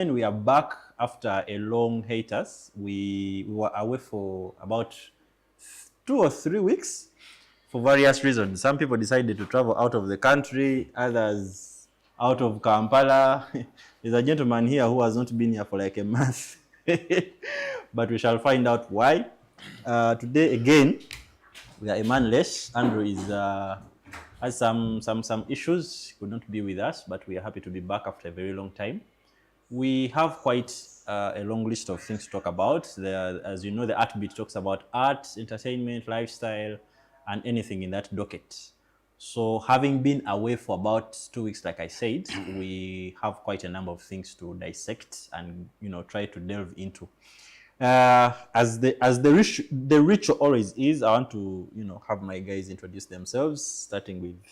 And we are back after a long hiatus. We were away for about 2 or 3 weeks for various reasons. Some people decided to travel out of the country, others out of Kampala. There's a gentleman here who has not been here for like a month, but we shall find out why. Today again, we are a man less. Andrew has some issues, could not be with us, but we are happy to be back after a very long time. We have quite a long list of things to talk about. As you know, the Art Beat talks about art, entertainment, lifestyle, and anything in that docket. So having been away for about 2 weeks, like I said, we have quite a number of things to dissect and try to delve into. As the ritual always is, I want to have my guys introduce themselves, starting with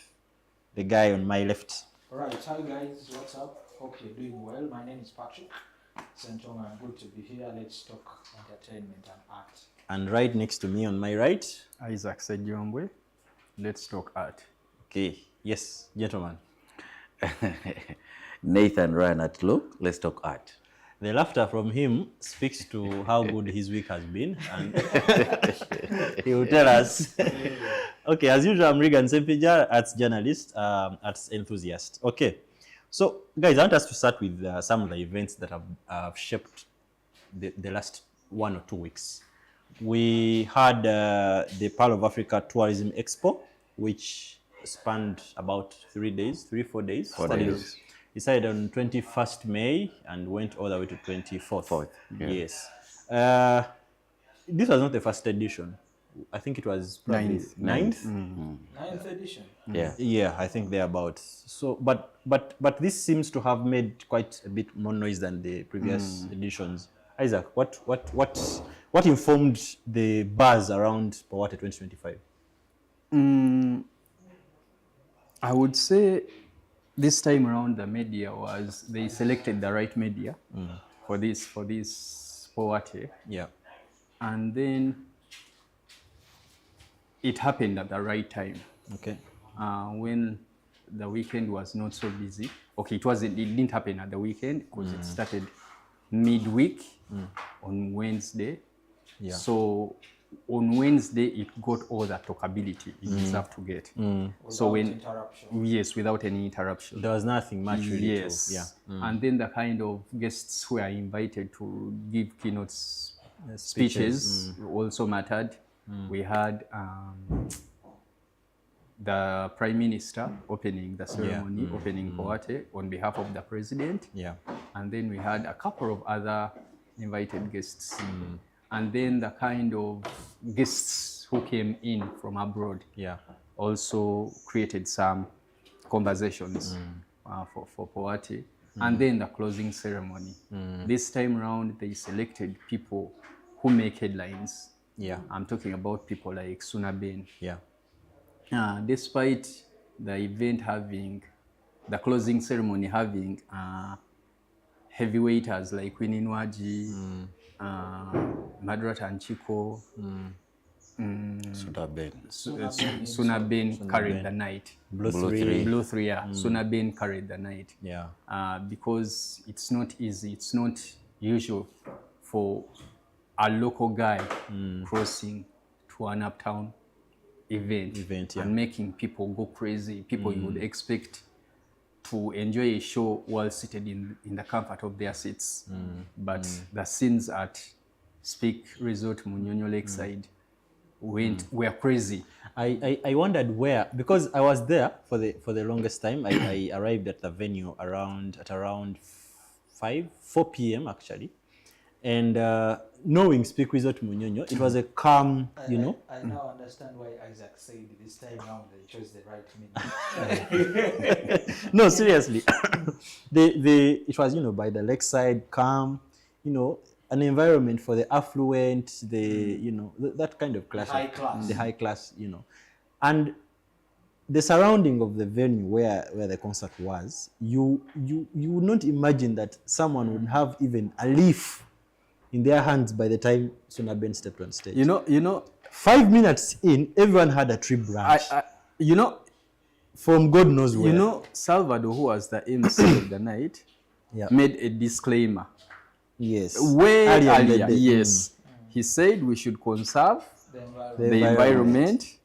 the guy on my left. All right, hi guys, what's up? Hope you're doing well. My name is Patrick Santoma. I'm good to be here. Let's talk entertainment and art. And right next to me on my right, Isaac Sejombwe. Let's talk art. Okay, yes, gentlemen. Nathan Ryan at Look. Let's talk art. The laughter from him speaks to how good his week has been, and he will tell us. Okay, as usual, I'm Regan Sempija, arts journalist, arts enthusiast. Okay, so guys, I want us to start with some of the events that have shaped the last 1 or 2 weeks. We had the Pearl of Africa Tourism Expo, which spanned about 3 days, 4 days. 4 days. It started on 21st May and went all the way to 24th. Yeah. Yes. This was not the first edition. I think it was probably ninth. Ninth edition. Yeah. Yeah, I think thereabouts. So, but this seems to have made quite a bit more noise than the previous editions. Isaac, what informed the buzz around Powate 2025? I would say this time around the media they selected the right media for this Powate. Yeah. And then it happened at the right time. Okay. When the weekend was not so busy. Okay, it didn't happen at the weekend because it started midweek on Wednesday. Yeah. So on Wednesday it got all the talkability it deserved to get. So without any interruption. There was nothing much really. Yes. Yeah. And then the kind of guests who are invited to give keynote speeches also mattered. We had the Prime Minister opening the ceremony, opening Powate on behalf of the President. Yeah. And then we had a couple of other invited guests. And then the kind of guests who came in from abroad also created some conversations for Powate. And then the closing ceremony. This time around, they selected people who make headlines. Yeah. I'm talking about people like Suna Ben. Yeah. Despite the event the closing ceremony having heavyweights like Winnie Nwaji, Marathan Chiko, Suna Ben carried the night. Blue 3, yeah. Suna Ben carried the night. Yeah. Because it's not easy, it's not usual for a local guy crossing to an uptown event and making people go crazy. People you would expect to enjoy a show while seated in the comfort of their seats. But the scenes at Speak Resort Munyonyo Lakeside were crazy. I wondered where, because I was there for the longest time. I arrived at the venue around 4 p.m. actually. And knowing Speak Resort Munyonyo, it was a calm, I now understand why Isaac said this time around they chose the right meaning. No, seriously. It was, by the lakeside, calm, an environment for the affluent, that kind of class. The high class, And the surrounding of the venue where the concert was, you would not imagine that someone would have even a leaf in their hands by the time Suna Ben stepped on stage. 5 minutes in, everyone had a tree branch. From God knows where. Salvador, who was the MC of the night, made a disclaimer. Yes. Way Earlier in the earlier, day. yes. He said we should conserve The the environment.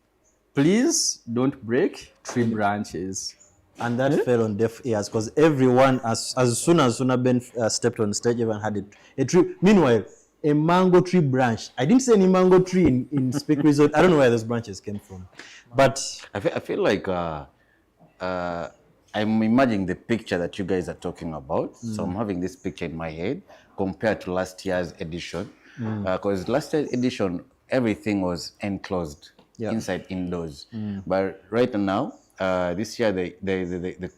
Please don't break tree branches. And that fell on deaf ears because everyone, as soon as Sunaben stepped on stage, everyone had a tree. Meanwhile, a mango tree branch. I didn't see any mango tree in Speak Resort. I don't know where those branches came from. But I feel like I'm imagining the picture that you guys are talking about. So I'm having this picture in my head compared to last year's edition. Because last year's edition, everything was enclosed, inside, indoors. But right now, this year, the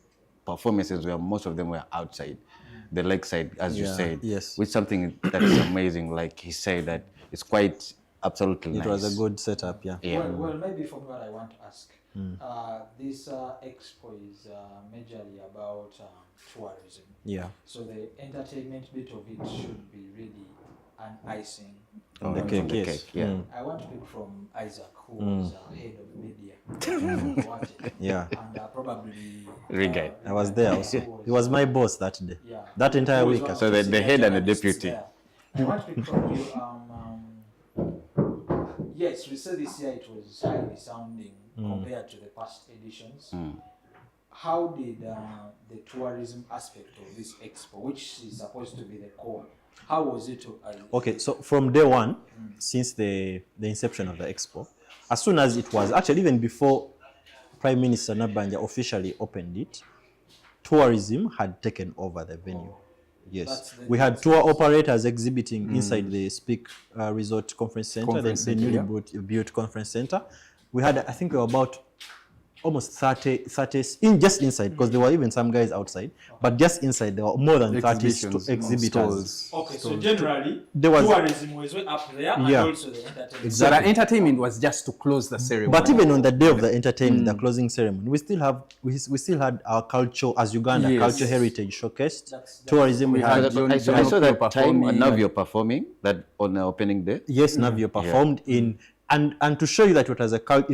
performances were, most of them were outside, the lakeside, as you said. Yes. Which something that is amazing. Like he said, that it's quite absolutely nice. It was a good setup, yeah. Well, maybe from what I want to ask, this expo is majorly about tourism. Yeah. So the entertainment bit of it should be really an icing. The cake, yes. Yeah. I want to pick from Isaac, who is head of media. Yeah. And probably... Reggae. I was there also. He was my boss that day. Yeah. That entire week. So the head and the deputy. There. I want to pick from you... yes, we said this year it was highly sounding compared to the past editions. How did the tourism aspect of this expo, which is supposed to be the core, how was it? Okay, so from day one, since the inception of the expo, as soon as it was, actually even before Prime Minister Nabanja officially opened it, tourism had taken over the venue. Yes, we had tour operators exhibiting inside the Speak Resort Conference Center, the newly built conference center. We had, I think, about almost 30 just inside, because there were even some guys outside, but just inside there were more than 30 exhibitors. Okay, so generally, tourism was up there, and also the entertainment. So the entertainment was just to close the ceremony. But even on the day of the entertainment, the closing ceremony, we still had our culture as Uganda, culture heritage showcased. Tourism, we had. I saw that time Navio performing that on the opening day. Yes, Navio performed in, and to show you that it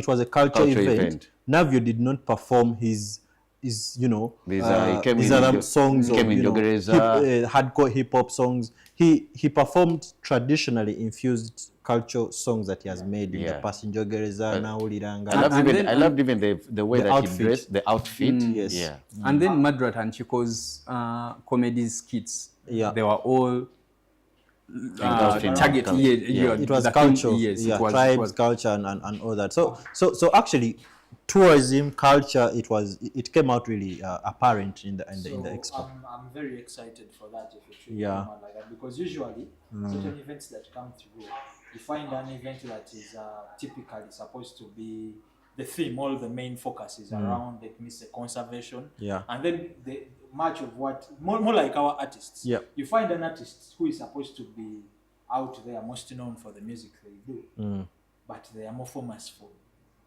was a culture event. Navio did not perform his these other songs of hardcore hip hop songs. He performed traditionally infused cultural songs that he has made in the past in Jogereza, Nauliranga. I loved even the way that he dressed, the outfit. Yes. Yeah. And then Marathan, Chiko's comedy skits, they were all target. It was culture, tribes, culture, and all that. So actually, tourism, culture, it came out really apparent in the expo. I'm very excited for that if it really come out like that, because usually certain events that come through, you find an event that is typically supposed to be the theme, all the main focus is around, let me say, conservation. Yeah. And then the much of what more like our artists. Yeah. You find an artist who is supposed to be out there, most known for the music they do, but they are more famous for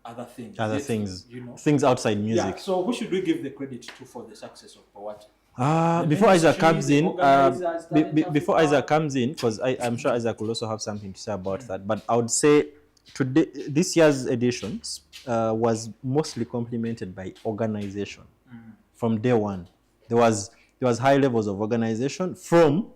other things. Things outside music. Yeah. So who should we give the credit to for the success of Powata? Before Isaac comes in, because I'm sure Isaac will also have something to say about that. But I would say today, this year's edition was mostly complemented by organization. From day one, there was high levels of organization from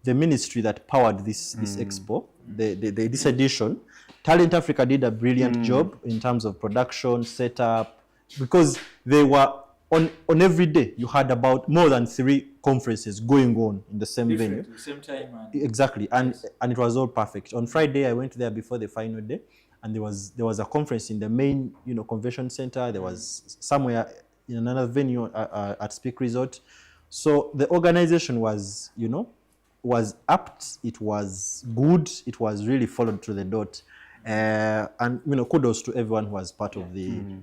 the ministry that powered this expo. This edition, Talent Africa did a brilliant job in terms of production, setup, because they were on every day. You had about more than 3 conferences going on in the same venue. At the same time. Exactly, and it was all perfect. On Friday, I went there before the final day, and there was a conference in the main convention center. There was somewhere in another venue at Speak Resort. So the organization was apt. It was good. It was really followed to the dot. And kudos to everyone who was part of the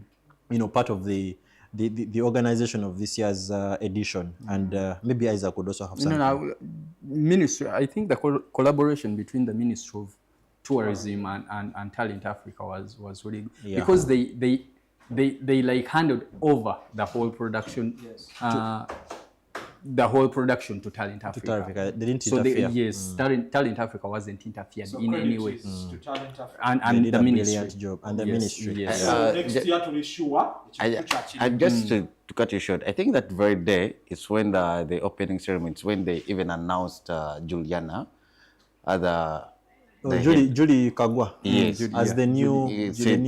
the organization of this year's edition. And maybe Isaac could also have something. Ministry, I think the collaboration between the Ministry of Tourism and Talent Africa was really good, because they like handed over the whole production the whole production to Talent Africa. They didn't so interfere. Yes, Talent Africa wasn't interfered in any way. To Talent Africa. And the ministry. Job. And the ministry. Yes. So next year to be sure. And just to cut you short, I think that very day is when the opening ceremony, it's when they even announced Juliana, Julie Kagwa, yes, as the new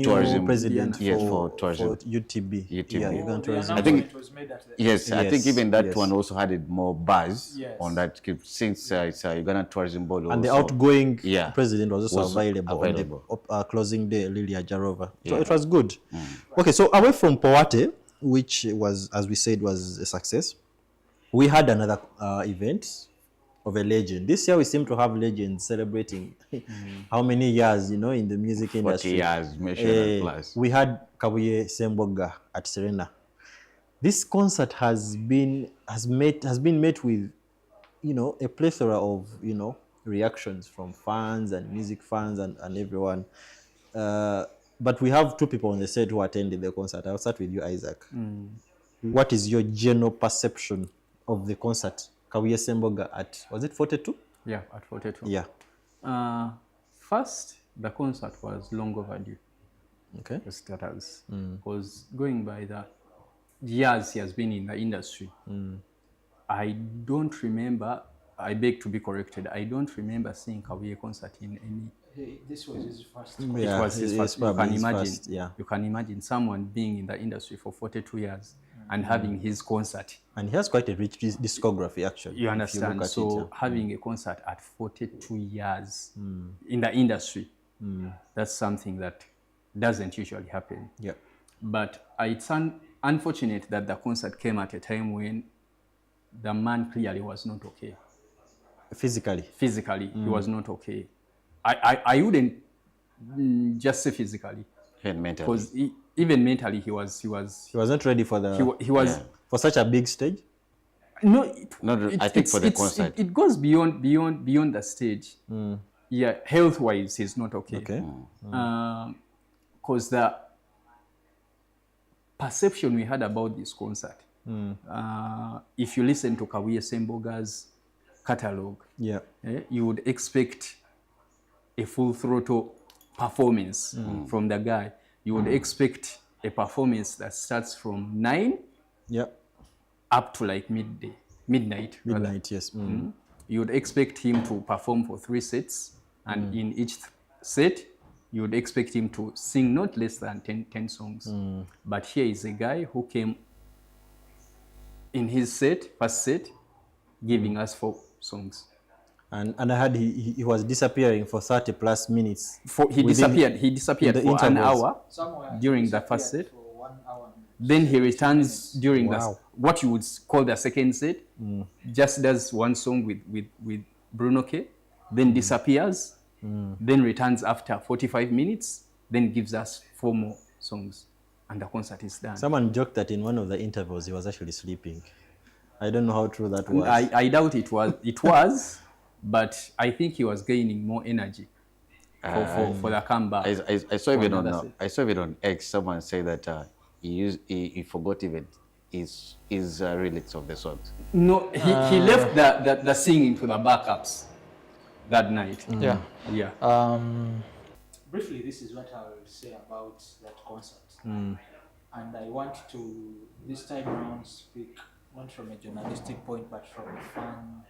tourism president for tourism. for UTB. Yeah, Uganda Tourism. I think it was made at the yes, I think even that one also had more buzz Yes. on that since it's a Uganda Tourism Board. And the also- outgoing Yeah. president was also available on the closing day, Lilia Jarova. So it was good. Okay, so away from Powate, which was, as we said, was a success, we had another event of a legend. This year we seem to have legends celebrating how many years, in the music industry. 40 years, mission plus. We had Kabuye Semboga at Serena. This concert has been met with, a plethora of, reactions from fans and music fans and everyone. But we have two people on the set who attended the concert. I'll start with you, Isaac. What is your general perception of the concert? Kabuye Semboga at, was it 42? Yeah, at 42. Yeah. First, the concert was long overdue. Okay. Because going by the years he has been in the industry, I don't remember, I beg to be corrected, I don't remember seeing Kabuye concert in any. This was his first. It was his first. You can imagine. Yeah. You can imagine someone being in the industry for 42 years and having his concert. And he has quite a rich discography, actually. You understand? Having a concert at 42 years in the industry, that's something that doesn't usually happen. Yeah. But it's unfortunate that the concert came at a time when the man clearly was not okay. Physically, he was not okay. I wouldn't just say physically. And mentally. Because even mentally, he was not ready for the. He was for such a big stage. No, I think for the concert, it goes beyond the stage. Yeah, health-wise, he's not okay. Okay. Because the perception we had about this concert, if you listen to Kabuye Semboga's catalog, you would expect a full throttle performance from the guy. You would expect a performance that starts from 9 up to like midnight. Yes. You would expect him to perform for 3 sets, and in each set, you would expect him to sing not less than 10 songs. But here is a guy who came in his first set, giving us 4 songs. And I heard he was disappearing for 30 plus minutes. He disappeared for an hour during the first set. Then he returns during what you would call the second set, just does 1 song with Bruno K, then disappears, then returns after 45 minutes, then gives us 4 more songs, and the concert is done. Someone joked that in one of the intervals he was actually sleeping. I don't know how true that was. I doubt it was, but I think he was gaining more energy for the comeback. I saw even on X someone say that he forgot even his lyrics of the songs. No, he left the singing to the backups that night. Yeah. Briefly, this is what I will say about that concert. And I want to, this time around, speak not from a journalistic point, but from a fan,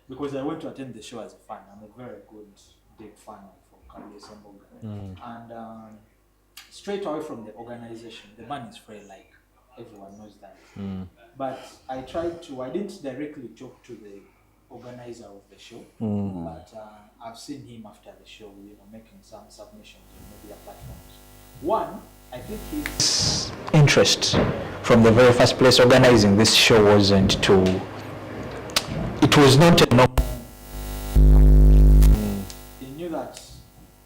because I went to attend the show as a fan. I'm a very good, big fan of Kabuye Semboga. And straight away from the organization, the man is free, like everyone knows that. But I didn't directly talk to the organizer of the show, but I've seen him after the show, making some submissions on media platforms. One, I think his interest from the very first place organizing this show wasn't to, it was not a normal. He knew that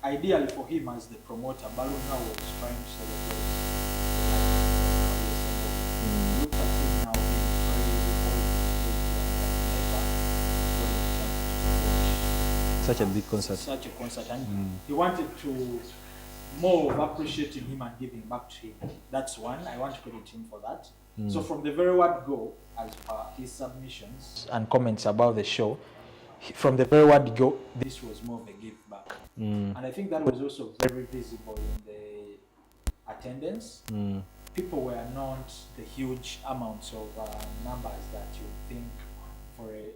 ideally for him as the promoter, Baluna was trying to celebrate the life of Kabuye Semboga. Look at him now being very such a big concert. Such a concert, and he wanted to more of appreciating him and giving back to him. That's one. I want to credit him for that. So from the very word go, as per his submissions and comments about the show, from the very word go, this was more of a give back. And I think that was also very visible in the attendance. People were not the huge amounts of numbers that you think for a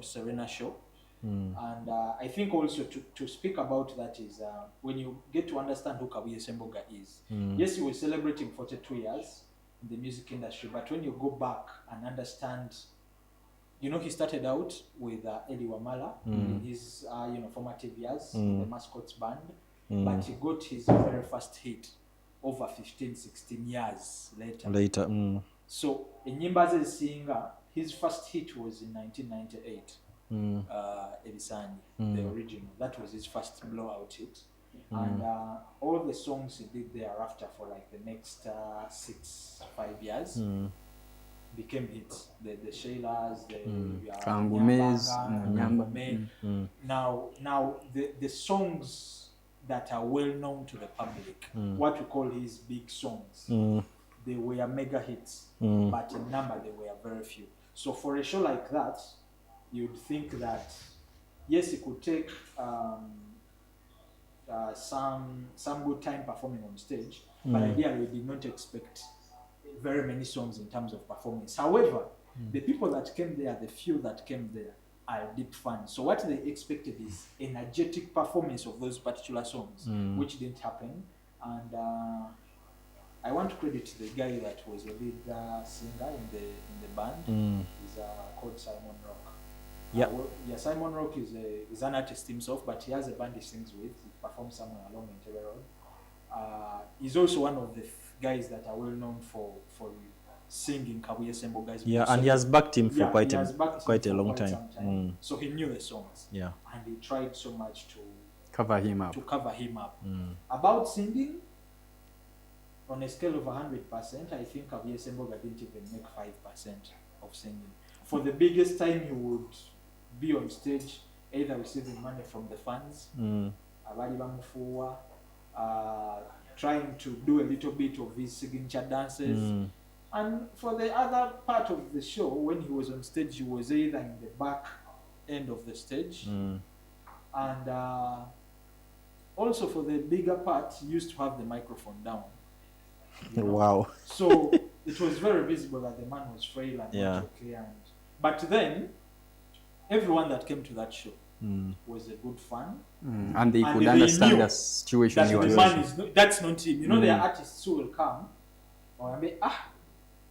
Serena show. And I think also to speak about that is when you get to understand who Kabuye Semboga is. Yes, he was celebrating 42 years in the music industry, but when you go back and understand, he started out with Eli Wamala in his formative years in the Mascots band, but he got his very first hit over 15, 16 years later. So in Nyimbaze Singa, his first hit was in 1998. Ebisani, the original. That was his first blowout hit. And all the songs he did thereafter for like the next 6-5 years became hits. The Sheilas, the Nyambame. Now the songs that are well known to the public, what we call his big songs, they were mega hits, but in number they were very few. So for a show like that, you'd think that yes, he could take some good time performing on stage, but ideally we did not expect very many songs in terms of performance. However, the people that came there, the few that came there, are deep fans. So what they expected is energetic performance of those particular songs, which didn't happen. And I want to credit the guy that was the lead singer in the band. He's called Simon Rock. Simon Rock is an artist himself, but he has a band he sings with. He performs somewhere along in Terre Road. He's also one of the guys that are well known for singing Kabuye Semboga's music. And he has backed him for quite a long time. So he knew the songs. And he tried so much to cover him up. About singing, on a scale of 100%, I think Kabuye Semboga didn't even make 5% of singing. For the biggest time, he would be on stage, either receiving money from the fans, trying to do a little bit of his signature dances. And for the other part of the show, when he was on stage, he was either in the back end of the stage. And also for the bigger part, he used to have the microphone down. Wow. So it was very visible that the man was frail and not okay. But then, everyone that came to that show was a good fan. And they could understand the situation that the man is that's not him. There are artists who will come or be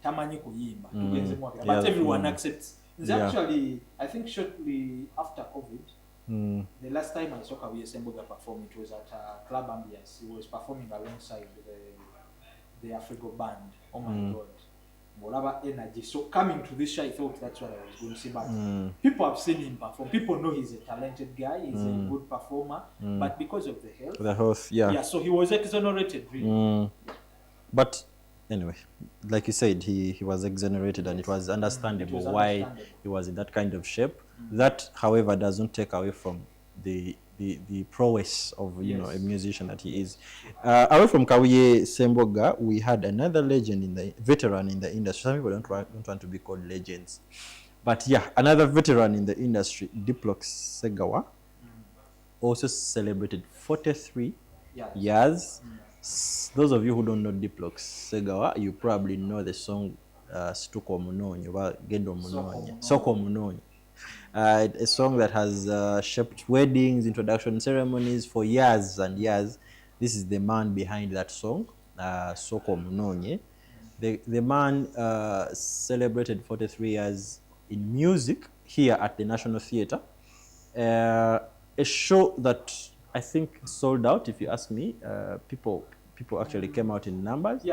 tamanyi kuyimba. But everyone accepts. It's actually, I think shortly after COVID, the last time I saw Kabuye Semboga perform, it was at Club Ambience. He was performing alongside the Afrigo band. Oh my God. Energy. So coming to this show, I thought that's what I was going to see. But people have seen him perform. People know he's a talented guy. He's a good performer. But because of the health, so he was exonerated, really. But anyway, like you said, he was exonerated, and it was understandable why he was in that kind of shape. That, however, doesn't take away from the prowess of a musician that he is. Away from Kabuye Semboga, we had another veteran in the industry. Some people don't want to be called legends, but another veteran in the industry, Diplox Segawa, also celebrated 43 years. Those of you who don't know Diplox Segawa, you probably know the song Stuko Munonyi, Gendo Munonyi, Soko Munonyi. A song that has shaped weddings, introduction ceremonies for years and years. This is the man behind that song, Soko Munonye. The man celebrated 43 years in music here at the National Theatre. A show that I think sold out, if you ask me. People actually came out in numbers.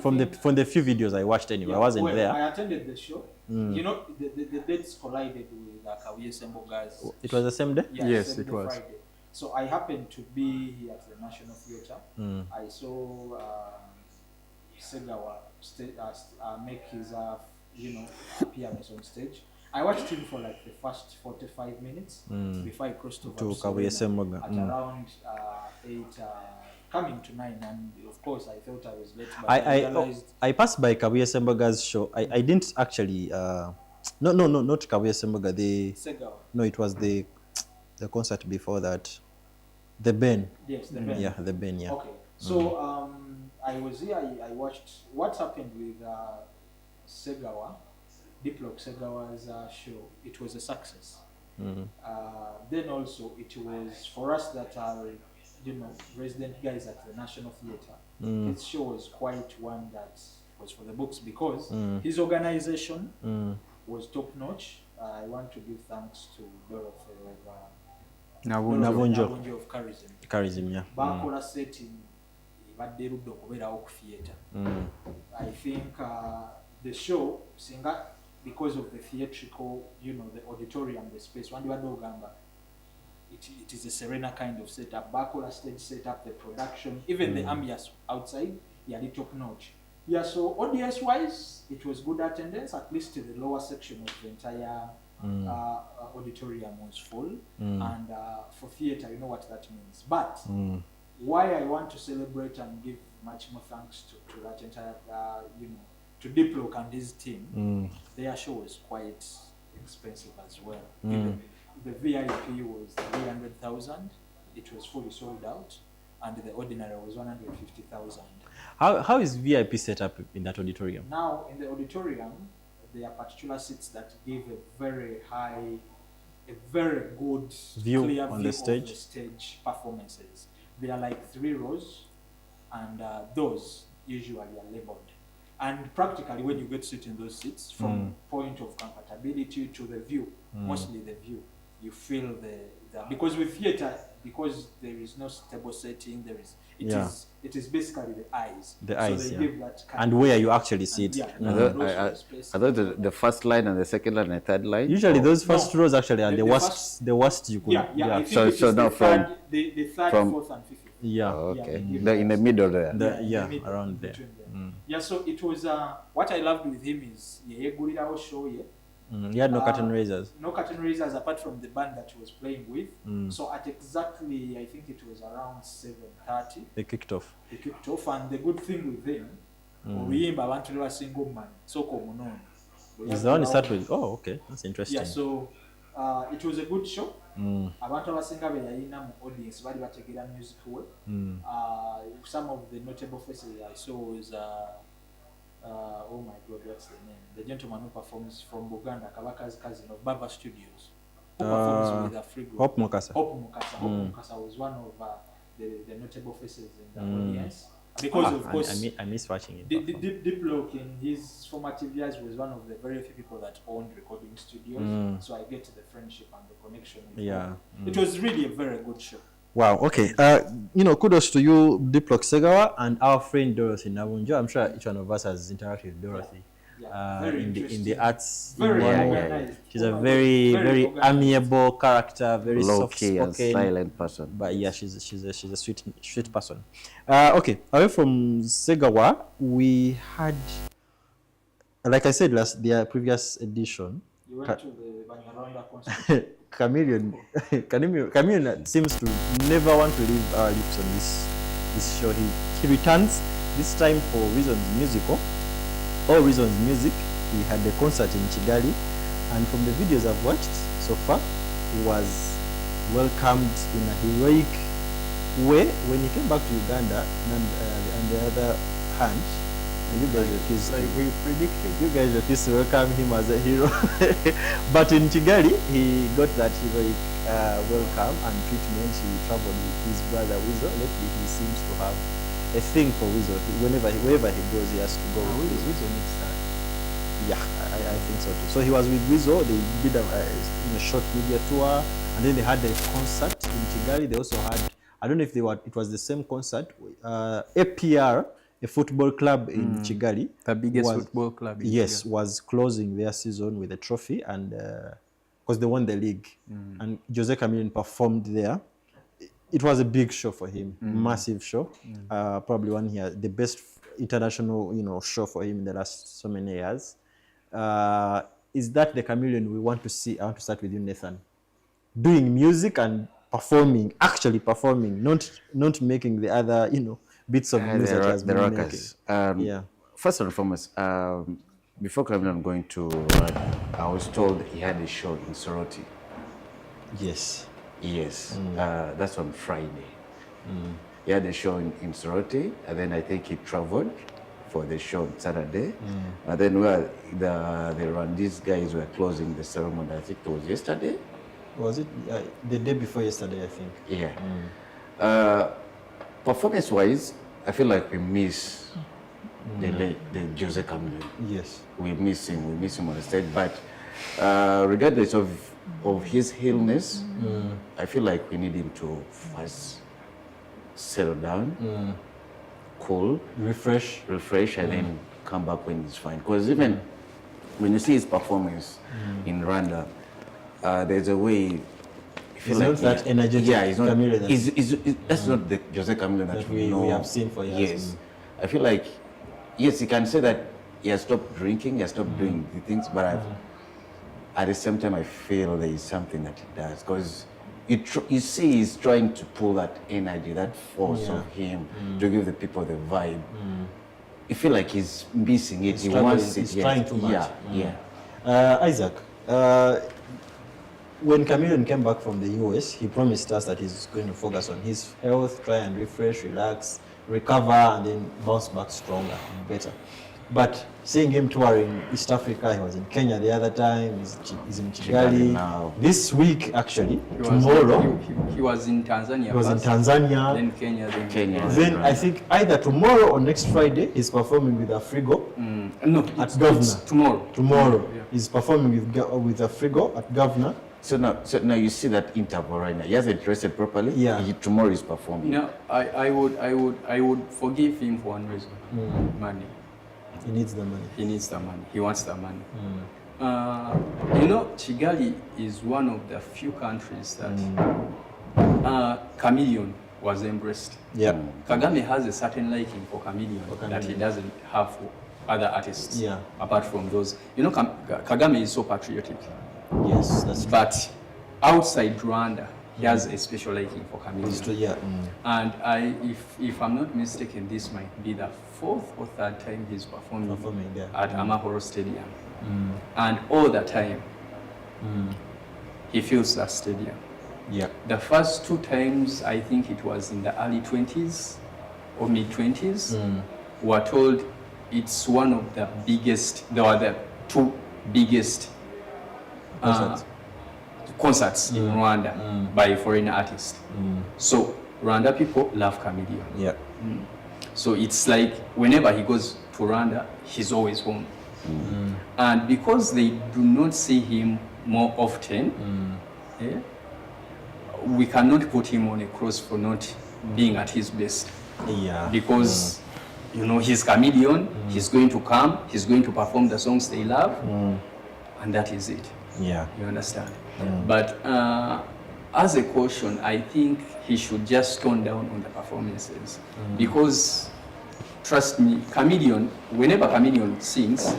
From the few videos I watched anyway. I wasn't there. I attended the show. The dates collided with Kabuye Semboga's. It was the same day? Yes, it was. Friday. So I happened to be here at the National Theatre. I saw Segawa make his appearance on stage. I watched him for like the first 45 minutes before I crossed over to Kabuye Semboga at around 8 coming to 9, and of course I thought I was late, but I realized I passed by Kabuye Sembaga's show. I didn't actually no, not Kabuye Sembaga. Segawa. No, it was the concert before that. The Ben. Yes, the Ben. Yeah, the Ben, yeah. Okay. So I was here, I watched what happened with Segawa, Diplock Segawa's show. It was a success. Then also it was for us that are, you know, resident guys at the National Theatre. His show was quite one that was for the books because his organization was top notch. I want to give thanks to Dorothy Navunjo of Charism. Yeah. Bakola setting badde erudde okubeerawo ku theatre. I think the show singa because of the theatrical, you know, the auditorium, the space, wandibadde ogamba it is a serena kind of setup. Bakola stage setup, the production, even the ambience outside, yali top notch. Yeah, so audience wise, it was good attendance. At least the lower section of the entire auditorium was full. And for theatre, you know what that means. But why I want to celebrate and give much more thanks to that entire, you know, to Diplock and his team, their show was quite expensive as well. Even the VIP was 300,000. It was fully sold out, and the ordinary was 150,000. How is VIP set up in that auditorium? Now, in the auditorium, there are particular seats that give a very high, a very good view clear on view the stage. of the stage performances. There are like 3 rows, and those usually are labeled. And practically, when you get to sit in those seats, from point of comfortability to the view, mostly the view, you feel the because with theatre, because there is no stable setting, it is basically the eyes. The so eyes, they yeah. give that kind And of where you shape. actually sit. And, I thought the first line and the second line and the third line. Usually those first No. rows actually are The the worst. The worst you could. I think So- it is so now the from- third, the third, from- fourth, and fifth. Yeah. Oh, okay. Yeah, they give In the that. middle there. in the middle, around there. between them. Yeah, so it was what I loved with him is yegulirawo show ye. He had no curtain raisers. No curtain raisers apart from the band that he was playing with. So at exactly, I think it was around 7:30, They kicked off. he kicked off. And the good thing with him, oluyimba abantu ne basinga omumanya sooka omunono. Is the one he started with? Oh, okay. That's interesting. Yeah, so it was a good show. Abantu abasinga be yalina mu audience bali bategeera music we. Some of the notable faces I saw was oh my God, what's the name? The gentleman who performs from Buganda, Kabaka's cousin of Baba Studios, who performs with Afrigo. Hope Mukasa. Hope Mukasa was one of the notable faces in the audience. Because of course, I miss watching it. Diplock in his formative years was one of the very few people that owned recording studios. So I get the friendship and the connection with him. It was really a very good show. Wow. Okay. You know, kudos to you, Diplock Segawa, and our friend Dorothy Navunjo. I'm sure each one of us has interacted with Dorothy. Very in the interesting. arts. Very world. organized. She's a Oh my very God, very organized. amiable character, very Low soft key and spoken. silent person. But yeah, she's a sweet person. Okay, away from Segawa, we had, like I said the previous edition, You went to the Banyarwanda concert. Chameleon seems to never want to leave our lips on this show. He returns this time for reasons musical. All reasons music. He had a concert in Kigali, and from the videos I've watched so far, he was welcomed in a heroic way. When he came back to Uganda, and on the other hand, you guys refused. Like we predicted. You guys refused to welcome him as a hero. But in Kigali, he got that heroic welcome and treatment. He traveled with his brother Weasel. Lately, he seems to have a thing for Weasel. Wherever he goes, he has to go with Weasel. Weasel needs that. Yeah, I think so too. So he was with Weasel. They did a short media tour, and then they had a concert in Kigali. They also had, I don't know if it was the same concert. APR, a football club in Kigali, The biggest football club in yes, Kigali. was closing their season with a trophy, and because they won the league, and Jose Chameleone performed there. It was a big show for him, massive show. Probably the best international, show for him in the last so many years. Is that the Chameleone we want to see? I want to start with you, Nathan. Doing music and actually performing, not making the other, bits of news that he has been making. First and foremost, before coming, I'm going to. I was told he had a show in Soroti. Yes. Yes. That's on Friday. He had a show in Soroti, and then I think he traveled for the show on Saturday. And then these guys were closing the ceremony. I think it was yesterday. Was it the day before yesterday? I think. Yeah. Performance-wise, I feel like we miss the Jose Chameleone. Yes. We miss him. We miss him on the stage. But regardless of his illness, I feel like we need him to first settle down, cool, refresh, and then come back when he's fine. Because even when you see his performance in Rwanda, there's a way. He's not that energetic. Yeah, he's not. Chameleone That's not the Jose Chameleone that we know. We have seen for years. Yes, I feel like yes, he can say that he has stopped drinking, he has stopped doing the things, but at the same time, I feel there is something that he does because you see he's trying to pull that energy, that force of him to give the people the vibe. You feel like he's missing it. He wants it. He's trying too much. Isaac, when Chameleone came back from the US, he promised us that he's going to focus on his health, try and refresh, relax, recover, and then bounce back stronger and better. But seeing him touring East Africa, he was in Kenya the other time, he's in Kigali now. This week, actually, tomorrow. He was in Tanzania. He was in Tanzania. Then Kenya. Then I think either tomorrow or next Friday, he's performing with Afrigo at Governor. Tomorrow. Yeah. He's performing with Afrigo at Governor. So now you see that interval right now. He hasn't rested properly. Yeah. Tomorrow is performing. No, I would forgive him for one reason. Money. He needs the money. He needs the money. He wants the money. Kigali is one of the few countries that Chameleone was embraced. Yeah. Kagame has a certain liking for Chameleone that he doesn't have for other artists. Yeah. Apart from those, Kagame is so patriotic. Yes, that's true. But outside Rwanda, he has a special liking for Chameleone. Yeah. And if I'm not mistaken, this might be the fourth or third time he's performing at Amahoro Stadium. And all the time, he fills that stadium. Yeah. The first two times, I think it was in the early 20s or mid 20s, we're told it's one of the biggest, there were the two biggest concerts in Rwanda by foreign artists. So Rwanda people love Chameleone. Yeah. So it's like whenever he goes to Rwanda, he's always home. And because they do not see him more often, we cannot put him on a cross for not being at his best. Yeah. Because he's Chameleone, he's going to come, he's going to perform the songs they love, and that is it. Yeah. You understand? But as a caution, I think he should just tone down on the performances. Because, trust me, Chameleone, whenever Chameleone sings,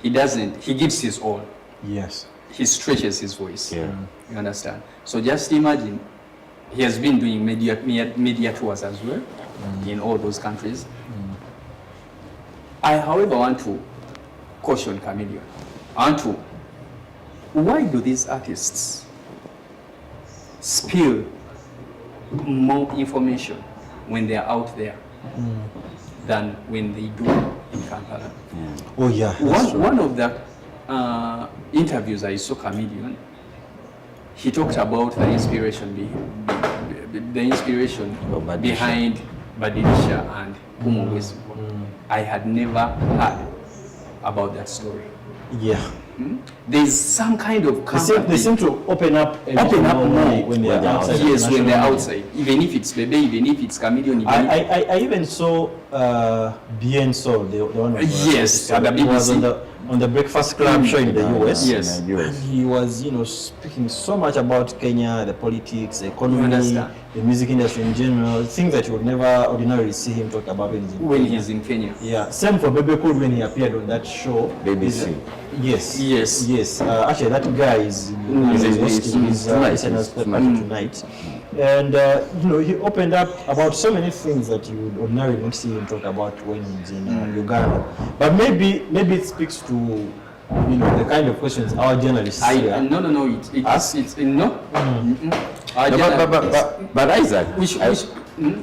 he gives his all. Yes. He stretches his voice. Yeah. You understand? So just imagine, he has been doing media tours as well in all those countries. I, however, want to caution Chameleone. Why do these artists spill more information when they are out there than when they do in Kampala? Oh yeah. One of the interviews I saw Chameleone, he talked about the inspiration behind Badilisha and Kumo Wesibo. I had never heard about that story. Yeah. There's some kind of they seem to open up more when they are outside. Yes, when they're outside. Even if it's Bebe, even if it's Chameleone. I even saw Bien Soul, the one of yes, at the BBC. on the Breakfast Club show in the US. Yes. And he was, speaking so much about Kenya, the politics, the economy, the music industry in general, things that you would never ordinarily see him talk about when he's in Kenya. Yeah, same for Bebe Cool when he appeared on that show. BBC. Yes. Actually, that guy is tonight. And he opened up about so many things that you would ordinarily not see him talk about when he's in Uganda. But maybe it speaks to the kind of questions our journalists But Isaac,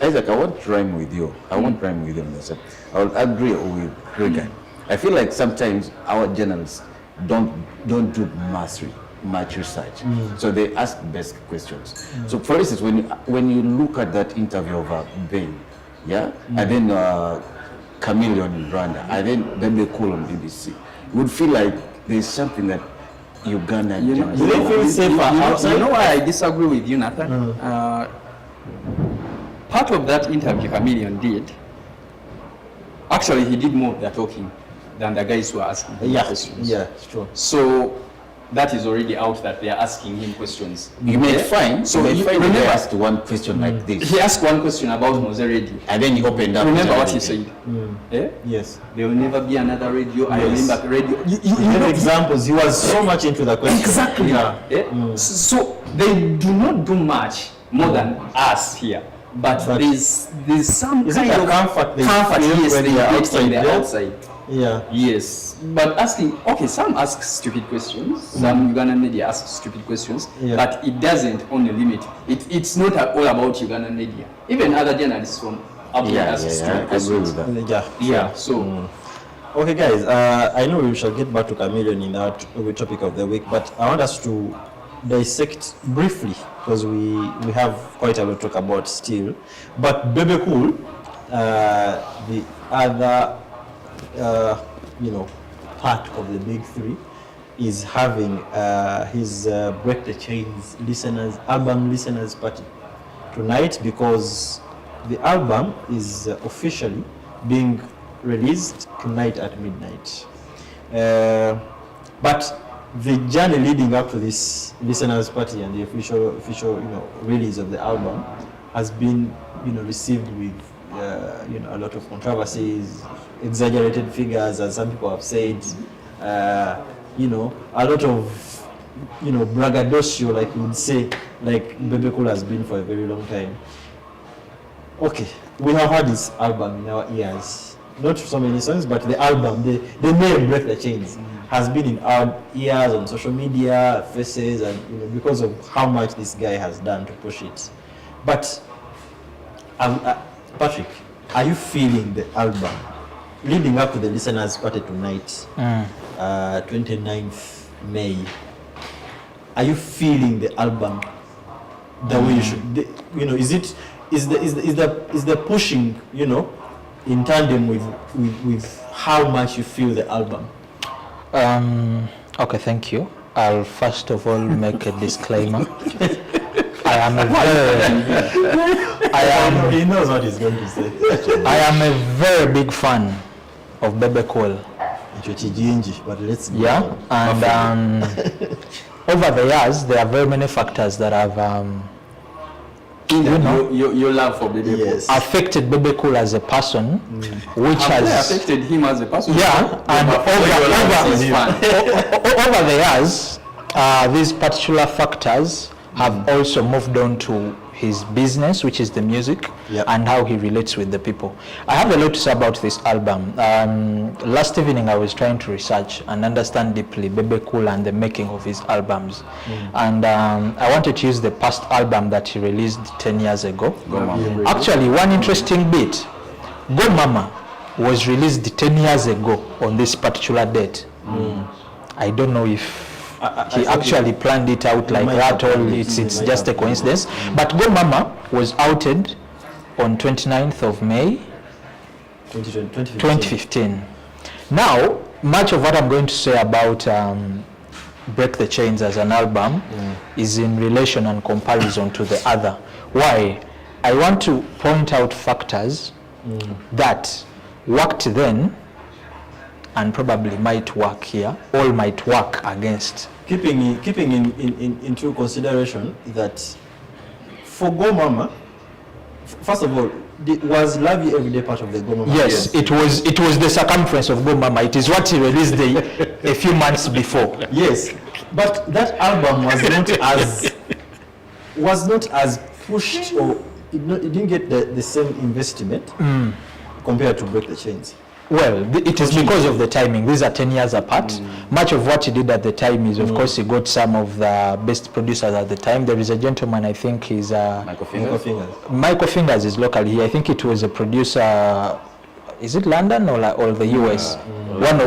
Isaac, I won't rhyme with you. I won't rhyme with you on this. I will agree with Regan. I feel like sometimes our journalists don't do much research, so they ask basic questions. So, for instance, when you look at that interview of Ben, and then Chameleon in Rwanda, and then Bebe Cool on BBC, you would feel like there's something that Uganda. Do they feel safer outside? You know why I disagree with you, Nathan? Part of that interview Chameleon did, actually he did more of the talking than the guys who are asking him questions. Yeah, sure. So that is already out that they are asking him questions. You may find, so you remember, asked one question like this. He asked one question about Mose Radio. And then he opened up. Remember what he said? Yes. There will never be another radio. I remember radio. You know examples. He was so much into the question. Exactly. So they do not do much more than us here. But there's some kind of comfort yes, when they are outside. Yeah. Yes. But some ask stupid questions. Some Ugandan media ask stupid questions. Yeah. But it doesn't only limit. It's not all about Ugandan media. Even other journalists from abroad ask stupid questions. I agree with that. Yeah. So. Okay, guys. I know we shall get back to Chameleon in our topic of the week, but I want us to dissect briefly, because we have quite a lot to talk about still. But Bebe Cool, the other part of the big three, is having his Break the Chains album listeners party tonight, because the album is officially being released tonight at midnight. But the journey leading up to this listeners party and the official release of the album has been received with a lot of controversies, exaggerated figures, as some people have said, a lot of braggadocio, like you would say, like Bebe Cool has been for a very long time. Okay, we have heard this album in our ears, not so many songs, but the album, the name Break the Chains, has been in our ears, on social media, faces, and because of how much this guy has done to push it. But Patrick, are you feeling the album leading up to the listeners' party tonight, 29th May? Are you feeling the album the way you should? Is the pushing in tandem with how much you feel the album? Okay, thank you. I'll first of all make a disclaimer. He knows what he's going to say. I am a very big fan of Bebe Cool. But let's go. Yeah, and over the years, there are very many factors that have your love for Bebe Cool affected Bebe Cool as a person, which has affected him as a person. Yeah, and over the years, these particular factors have also moved on to his business, which is the music, and how he relates with the people. I have a lot to say about this album. Last evening, I was trying to research and understand deeply Bebe Cool and the making of his albums. And I wanted to use the past album that he released 10 years ago. Actually, one interesting bit, Go Mama was released 10 years ago on this particular date. I don't know if he actually planned it out like that, or it's just a coincidence. But Go Mama was outed on 29th of May 2015. Now, much of what I'm going to say about Break the Chains as an album is in relation and comparison to the other. Why? I want to point out factors that worked then and probably might work here, all might work against. Keeping into consideration that for Go Mama, first of all, was Love You Every Day part of the Go Mama? Yes, it was the circumference of Go Mama. It is what he released a few months before. Yes, but that album was not as pushed, or it didn't get the same investment compared to Break the Chains. Well, it is because of the timing. These are 10 years apart. Much of what he did at the time is, of course, he got some of the best producers at the time. There is a gentleman, I think he's Michael Fingers. Michael Fingers is local here. I think it was a producer. Is it London or the US? One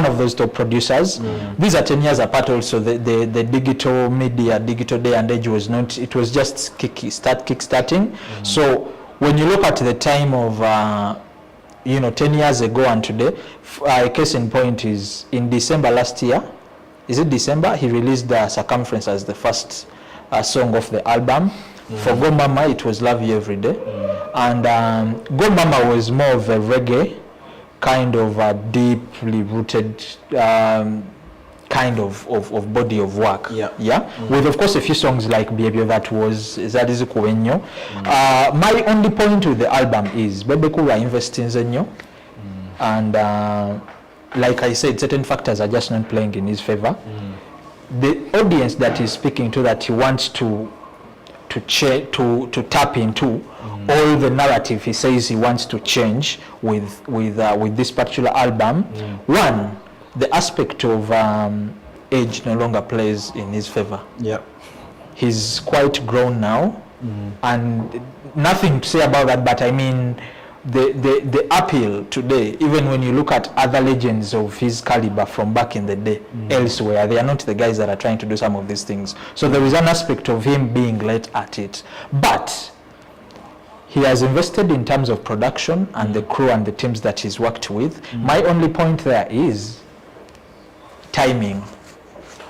of those top producers. These are 10 years apart. Also, the digital media, digital day and age was not. It was just kickstarting. So when you look at the time of 10 years ago and today, a case in point is in December last year. Is it December? He released the Circumference as the first song of the album. For Go Mama, it was Love You Every Day. And Go Mama was more of a reggae, kind of a deeply rooted kind of body of work. With, of course, a few songs like Behavior that is Kuwenyo. My only point with the album is Bebe Kula investing in and like I said, certain factors are just not playing in his favor. The audience that he's speaking to, that he wants to tap into, all the narrative he says he wants to change with this particular album. One, the aspect of age no longer plays in his favor. He's quite grown now, and nothing to say about that, but I mean the appeal today, even when you look at other legends of his caliber from back in the day elsewhere, they are not the guys that are trying to do some of these things. So there is an aspect of him being late at it, but he has invested in terms of production and the crew and the teams that he's worked with. My only point there is timing.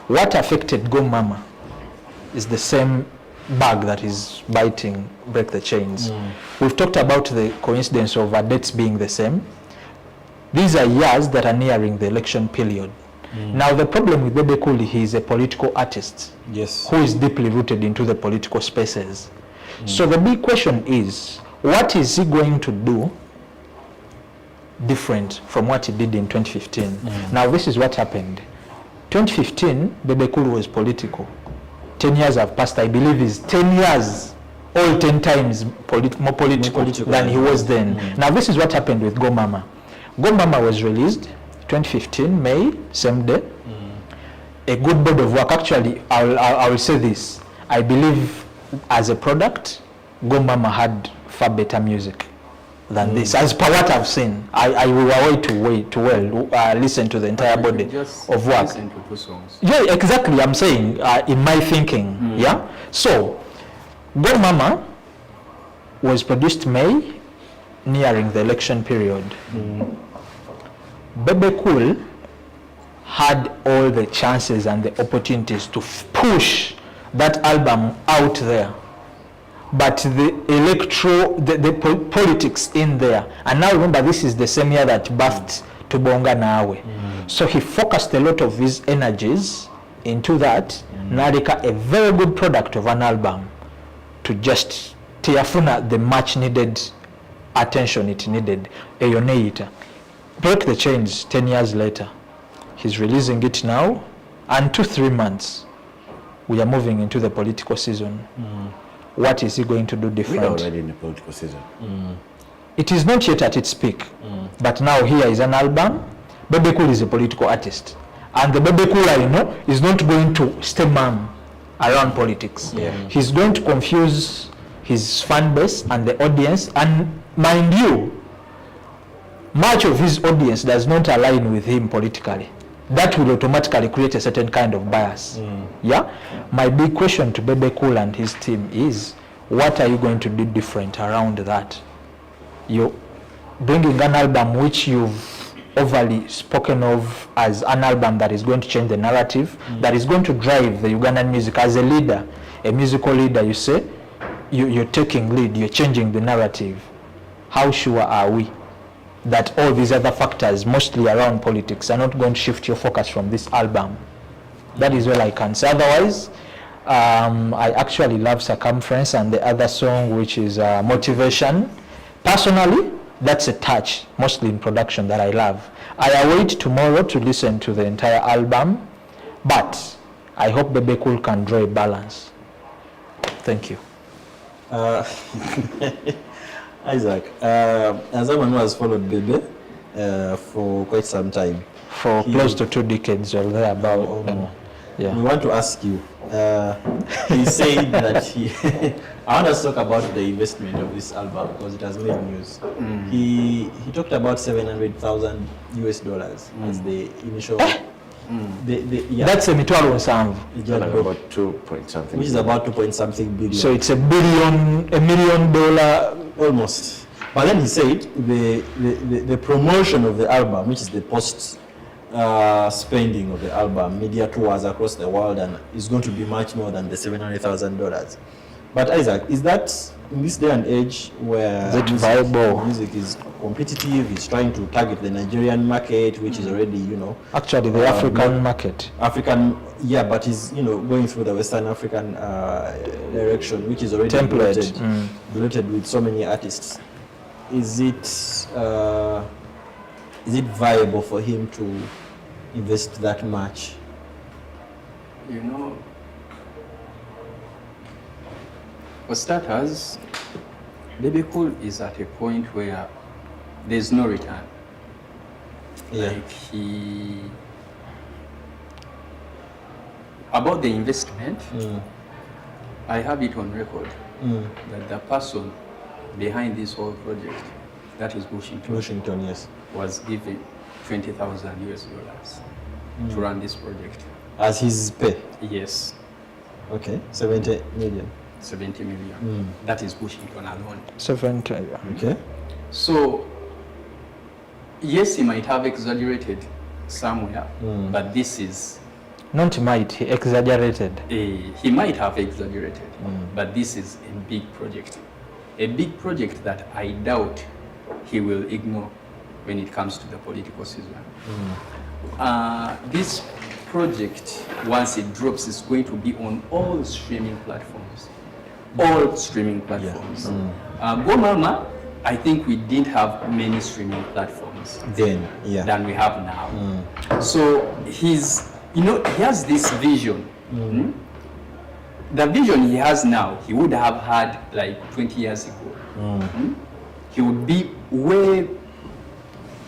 What affected Go Mama is the same bug that is biting Break the Chains. We've talked about the coincidence of our dates being the same. These are years that are nearing the election period. Now the problem with Bebe Cool, he is a political artist who is deeply rooted into the political spaces. So the big question is, what is he going to do different from what he did in 2015? Now this is what happened. 2015, Bebe Cool was political. 10 years have passed. I believe is 10 years, all 10 times more political than he was then. Now this is what happened with Go Mama. Go Mama was released 2015, May, same day. A good body of work. Actually, I will say this. I believe as a product, Go Mama had far better music than this. As per what I've seen, I will wait to listen to the entire body of work. Listen to 2 songs. Yeah, exactly. I'm saying in my thinking. Yeah. So, Go Mama was produced May, nearing the election period. Bebe Cool had all the chances and the opportunities to push that album out there, but the politics in there. And now remember, this is the same year that birthed Tubonga Nawe. So he focused a lot of his energies into that. Narika, a very good product of an album, to just tiafuna the much needed attention it needed. Eyoneita. Break the Chains 10 years later. He's releasing it now, and 2-3 months we are moving into the political season. What is he going to do different? We are already in the political season. It is not yet at its peak, but now here is an album. Bebe Cool is a political artist, and the Bebe Cool I know is not going to stay mum around politics. He's going to confuse his fan base and the audience, and mind you, much of his audience does not align with him politically. That will automatically create a certain kind of bias. My big question to Bebe Cool and his team is, what are you going to do different around that? You're bringing an album which you've overly spoken of as an album that is going to change the narrative, that is going to drive the Ugandan music. As a leader, a musical leader, you say, you're taking lead, you're changing the narrative. How sure are we that all these other factors, mostly around politics, are not going to shift your focus from this album. That is all I can say. Otherwise, I actually love Circumference and the other song, which is Motivation. Personally, that's a touch, mostly in production, that I love. I await tomorrow to listen to the entire album, but I hope Bebe Cool can draw a balance. Thank you. Isaac, as someone who has followed Bebe for quite some time, for close to 2 decades or thereabout. Yeah. We want to ask you, he said that I want us to talk about the investment of this album because it has made news. He talked about $700,000 as the initial. That's a mitwalo nsanvu. About 2 point something. Which is about 2 point something billion. So it's $1 million almost. But then he said the promotion of the album, which is the post spending of the album, media tours across the world, and is going to be much more than the $700,000. But Isaac, is that in this day and age where music is competitive, is trying to target the Nigerian market, which is already, actually the African market. But is, going through the Western African direction, which is already bloated with so many artists. Is it viable for him to invest that much? For starters, Bebe Cool is at a point where there's no return. Yeah. About the investment, I have it on record that the person behind this whole project, that is Washington, yes, was given $20,000 to run this project. As his pay? Yes. Okay, 70 million. 70 million. That is Washington alone. 70. Okay. So, yes, he might have exaggerated somewhere, but this is... Not might, he exaggerated. He might have exaggerated, but this is a big project. A big project that I doubt he will ignore when it comes to the political season. This project, once it drops, is going to be on all streaming platforms. All streaming platforms. Go Mama, I think we didn't have many streaming platforms then than we have now. So he has this vision. The vision he has now, he would have had like 20 years ago. He would be way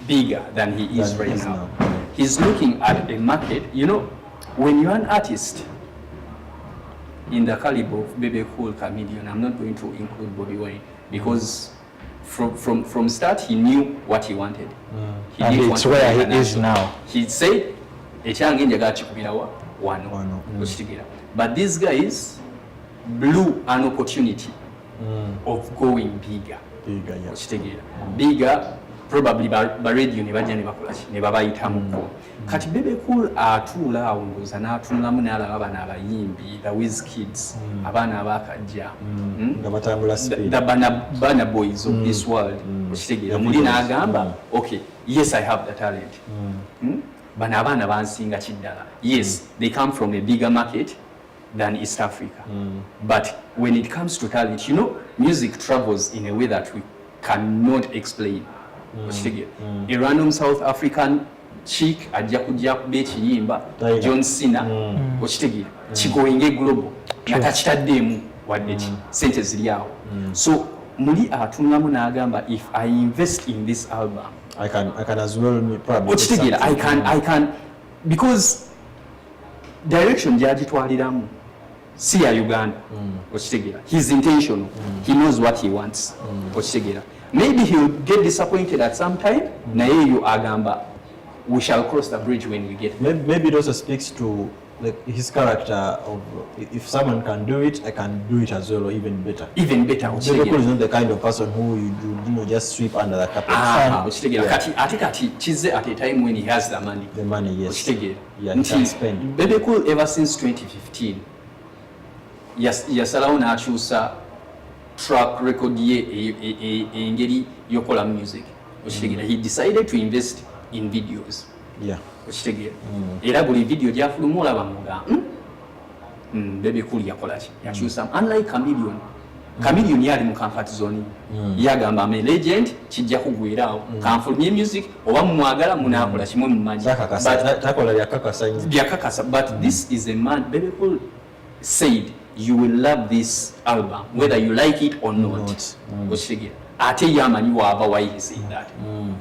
bigger than he is right now. He's looking at a market. When you're an artist in the caliber of Bebe Cool, Chameleon, I'm not going to include Bobby Wine because from start he knew what he wanted. And it's where he is now. He said, but these guys blew an opportunity of going bigger. Bigger, probably by radio ne babayitamuko. Kati Bebe Cool atula awunguza n'atunulamu n'alaba abana abayimbi, the Wiz Kids, abana abakajja, the Bana Boys of this world. Muli n'agamba, okay, yes, I have the talent. Bana abana bansinga kiddala. Yes, they come from a bigger market than East Africa. But when it comes to talent, music travels in a way that we cannot explain. A random South African chick ajja kujja kuba ekiyimba John Cena okitegeera kigoyinga global nga takitaddeemu wadde sente ziri awo. So muli atunulamu n'agamba, if I invest in this album I can as well probably okitegeera I can because direction gyagitwaliramu si ya Uganda okitegeera. He's intentional. He knows what he wants okitegeera. Maybe he'll get disappointed at some time. Naye you agamba, we shall cross the bridge when we get there. Maybe it also speaks to his character of if someone can do it, I can do it as well, or even better. Even better. Bebe Cool is not the kind of person who you just sweep under the carpet. Kati chize at a time when he has the money. The money, yes. Yeah, he can spend. Bebe Cool ever since 2015. Yasalawo n'akyusa track record ye engeri yokola music. He decided to invest in videos. Yeah. Era buli video gyafuluma olaba muga Bebe Cool yakola ki yakyusa unlike Chameleon yali mu comfort zone yagamba I'm a legend kijja kugwiraawo kanfulumye music oba mumwagala munaakola kimwe mumanyi byakakasa but this is a man Bebe Cool said you will love this album whether you like it or not okitegera ate yamanyi waaba why he said that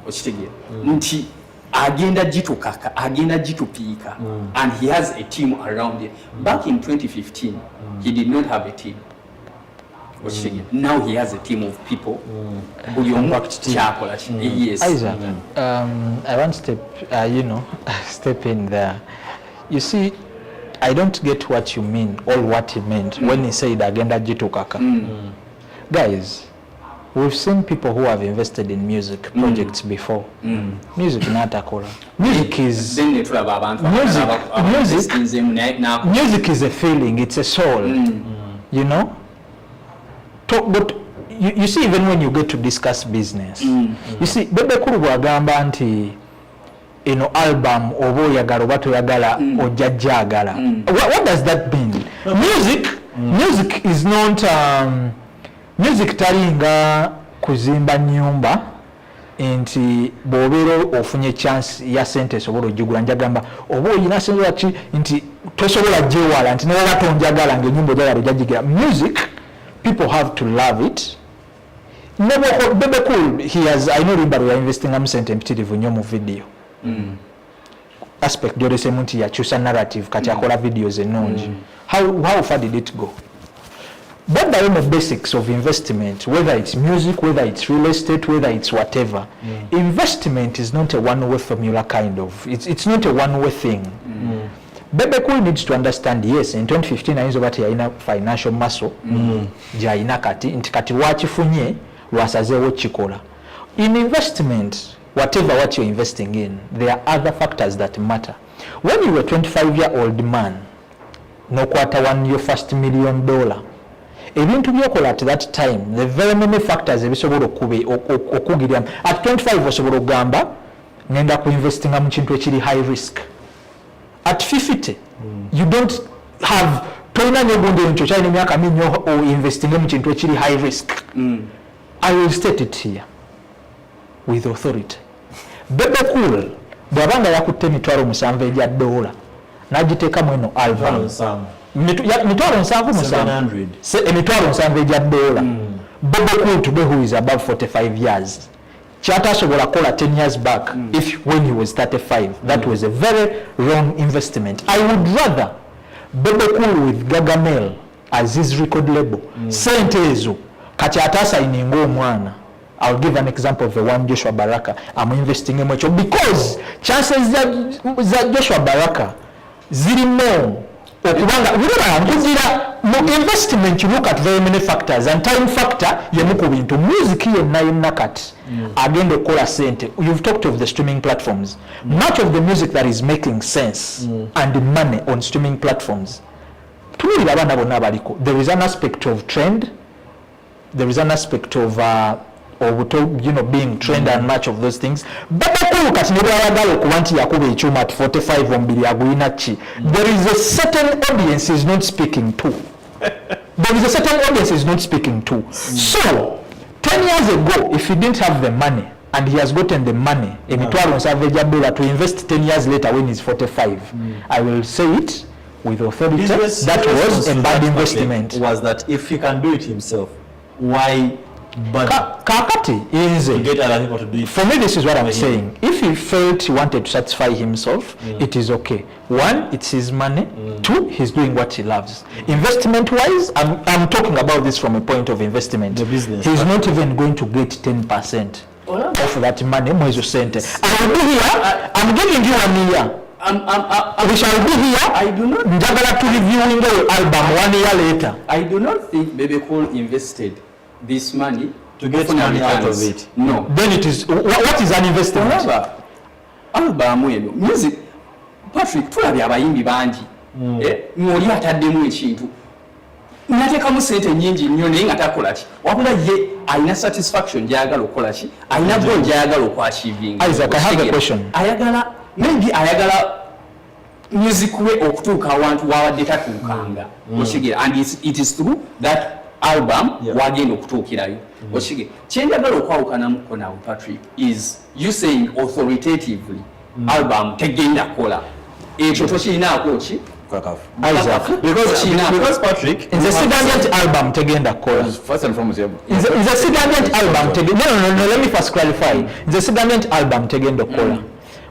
okitegera nti agenda jitukaka agenda jitupiika and he has a team around it. Back in 2015 he did not have a team. Now he has a team of people. Yes. Isaac, I want to step in there. You see, I don't get what you mean or what he meant when he said agenda jitukaka. Guys, we've seen people who have invested in music projects before. Music natakola. Music is music is a feeling, it's a soul. You know? But you see, even when you get to discuss business, you see, Bebe Cool bwagamba nti album oba oyagala oba toyagala ojjajja agala. What does that mean? Music is not music talinga kuzimba nyumba nti bw'obeera ofunye chance ya sente sobola ojjugula njagamba oba oyina sente ki nti tosobola gyewala nti newa tonjagala ng'ennyumba ojagala ojjagigira. Music, people have to love it. Bebe Cool, he has, I know remember we are investing sente mpitirivu nnyo mu video aspect gyolesemu nti yakyusa narrative kati akola videos ennungi. How far did it go? But the basics of investment, whether it's music, whether it's real estate, whether it's whatever, investment is not a one-way formula kind of. It's not a one-way thing. Bebe Cool needs to understand, yes, in 2015 ayinza obati yalina financial muscle gy'alina kati nti kati wakifunye lwasazeewo kikola. In investment, whatever what you're investing in, there are other factors that matter. When you were a 25-year-old man, nokwata won your first $1 million, ebintu byokola at that time, the very many factors ebisobola okugiryamu. At 25 osobola okugamba ngenda kuinvestinga mu kintu ekiri high risk. At 50 you don't have tolina negundi nkyo kyalina emyaka mingi investinga mu kintu ekiri high risk. I will state it here with authority. Bebe Cool bw'abanga yakutte $7,000 egya dola n'agiteekamu eno album $700 egya dola. Bebe Cool today who is above 45 years kyatasobola kola 10 years back when he was 35, that was a very wrong investment. I would rather Bebe Cool with Gargamel as his record label sente ezo kati atasayininga omwana. I'll give an example of the one Joshua Baraka. I'm investing in much because chances that Joshua Baraka ziri more okubanga mu investment you look at very many factors and time factor yemu ku bintu music yenna kati agenda okola sente. You've talked of the streaming platforms. Much of the music that is making sense and money on streaming platforms, tulira abana bonna abaliko, there is an aspect of trend, there is an aspect of being trend and much of those things. But kati nebwayagala okuba nti yakuba ekyuma at 45 omubiri agulina ki, there is a certain audience is not speaking to. There is a certain audience is not speaking to. So 10 years ago, if he didn't have the money and he has gotten the money $7,000 to invest 10 years later when he's 45, I will say it with authority, that was a bad investment. Was that if he can do it himself, why kakati to get other people to do it? For me, this is what I'm saying. If he felt he wanted to satisfy himself, it is okay. One, it's his money. Two, he's doing what he loves. Investment wise, I'm talking about this from a point of investment. The business. He's not even going to get 10% of that money. I will be here. I'm giving you $1 year. We shall be here. I do not. Njagala to reviewing the album 1 year later. I do not think Bebe Cool invested this money to get money out of it. No. Then it is what is an investment? Album eno music Patrick tulabye abayimbi bangi ng'oli ataddemu ekintu n'ateekamu sente nnyingi nnyo naye nga takola ki wabula ye alina satisfaction gy'ayagala okukola ki alina goal gy'ayagala okwachivinga. Isaac, I have a question. Maybe ayagala music we okutuuka awantu wabadde tatuukanga okitegera and it is through that album wagenda okutuukirayo okitegera. Kyenjagala okwawukanamuko nawe Patrick is you saying authoritatively album tegenda kola ekyo tokirinaako ki Isaac, because Patrick, in the Sigandent album tegenda kola. First and foremost, In the Sigandent album tegenda. No, let me first clarify. In the Sigandent album tegenda kola.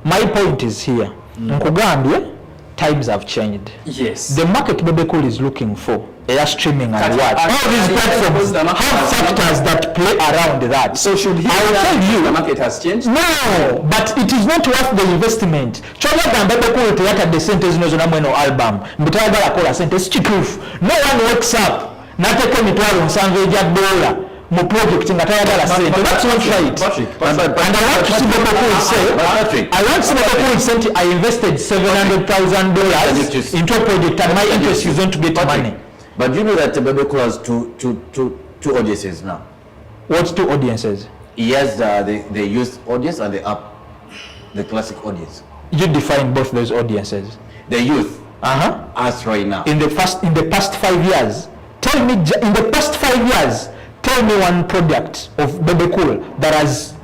My point is here. Nkugambye, times have changed. Yes. The market Bebe Cool is looking for air streaming and what? All these platforms have factors that play around that. So should he tell you the market has changed? No, but it is not worth the investment. Chola Bebe Cool teyata the sentence no zona mweno album. Mbitayagala kola sentence chikufu. No one wakes up. Nateke mitwalo nsanve $1 mu project nga tayagala sente. That's not right. And I want to see Bebe Cool say, I want to see Bebe Cool say I invested $700,000 into a project and my interest is not to get money. But you know that Bebe Cool has two audiences now. What two audiences? He has the youth audience and the classic audience. You define both those audiences. The youth, as right now. In the past 5 years, tell me in the past 5 years, tell me one product of Bebe Cool that has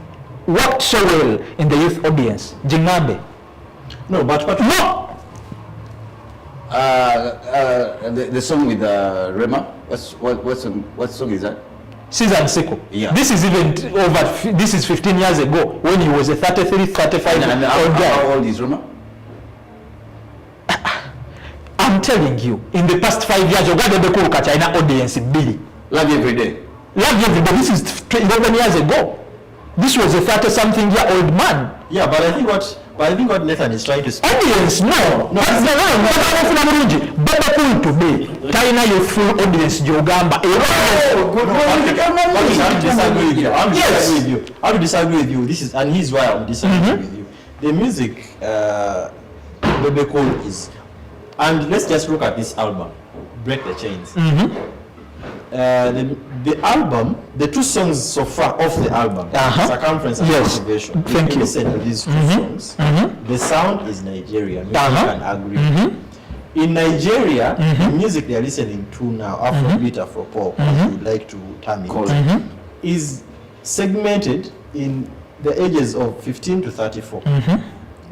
worked so well in the youth audience. Jingabe. No, but no. The song with Rema. What song is that? Season Siko. Yeah. This is even this is 15 years ago when he was a 33, 35 and how old is Rema? I'm telling you, in the past 5 years, you got Bebe Cool China audience Billy. Love You Every Day. Love You Every Day. This is 11 years ago. This was a 30-something-year-old man. Yeah, but I think what Nathan is trying to say. Audience, no. Bebe Cool today. China your full audience Jogamba. I will disagree with you. This is, and here's why I'm disagreeing with you. The music Bebe Cool is, and let's just look at this album, Break the Chains. The album, the two songs so far off the album, Circumference and Motivation. Thank you. Listen to these two songs. The sound is Nigerian. You can agree. In Nigeria, the music they are listening to now, Afrobeat, Afropop, as we like to term it, is segmented in the ages of 15 to 34.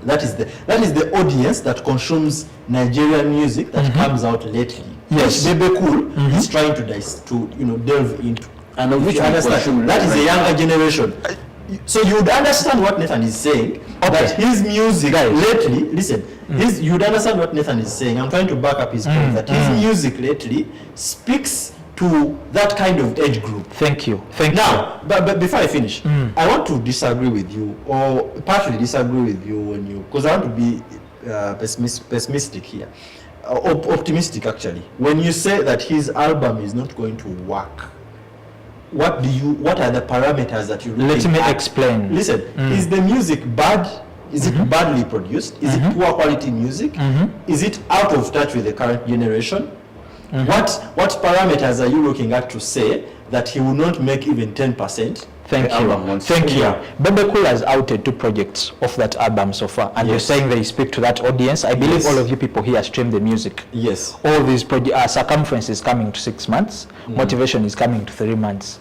That is the audience that consumes Nigerian music that comes out lately. Yes, Bebe Cool is trying to delve into, and which understand that is a younger generation. So you would understand what Nathan is saying. That his music lately, listen, you would understand what Nathan is saying. I'm trying to back up his point that his music lately speaks to that kind of age group. Thank you. Now, but before I finish, I want to disagree with you, or partially disagree with you when you, because I want to be pessimistic here, optimistic actually. When you say that his album is not going to work, what are the parameters that you let me explain? Listen, is the music bad? Is it badly produced? Is it poor quality music? Is it out of touch with the current generation? What parameters are you looking at to say that he will not make even 10%? Thank you. Bebe Cool has outed 2 projects of that album so far, and you're saying they speak to that audience. I believe all of you people here stream the music. Yes. All these Circumference is coming to 6 months. Motivation is coming to 3 months.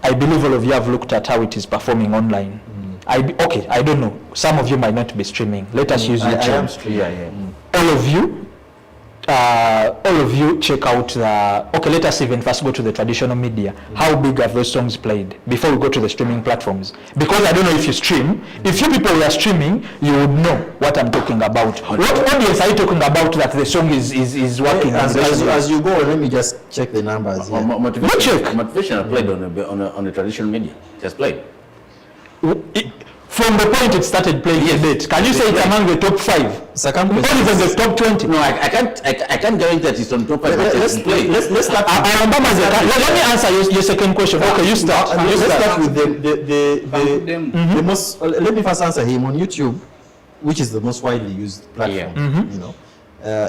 I believe all of you have looked at how it is performing online. I don't know. Some of you might not be streaming. Let us use YouTube. I am streaming. All of you check out the, let us even first go to the traditional media. How big have those songs played before we go to the streaming platforms? Because I don't know if you stream. If you people were streaming, you would know what I'm talking about. What audience are you talking about that the song is working? As you go, let me just check the numbers. Motivation played on the traditional media. Just played. From the point it started playing a bit, can you say it's among the top 5? Circumference. Or is it the top 20? No, I can't guarantee that it's on top 5. Let's start. Let me answer your second question. Okay, you start. Let's start with the most. Let me first answer him on YouTube, which is the most widely used platform.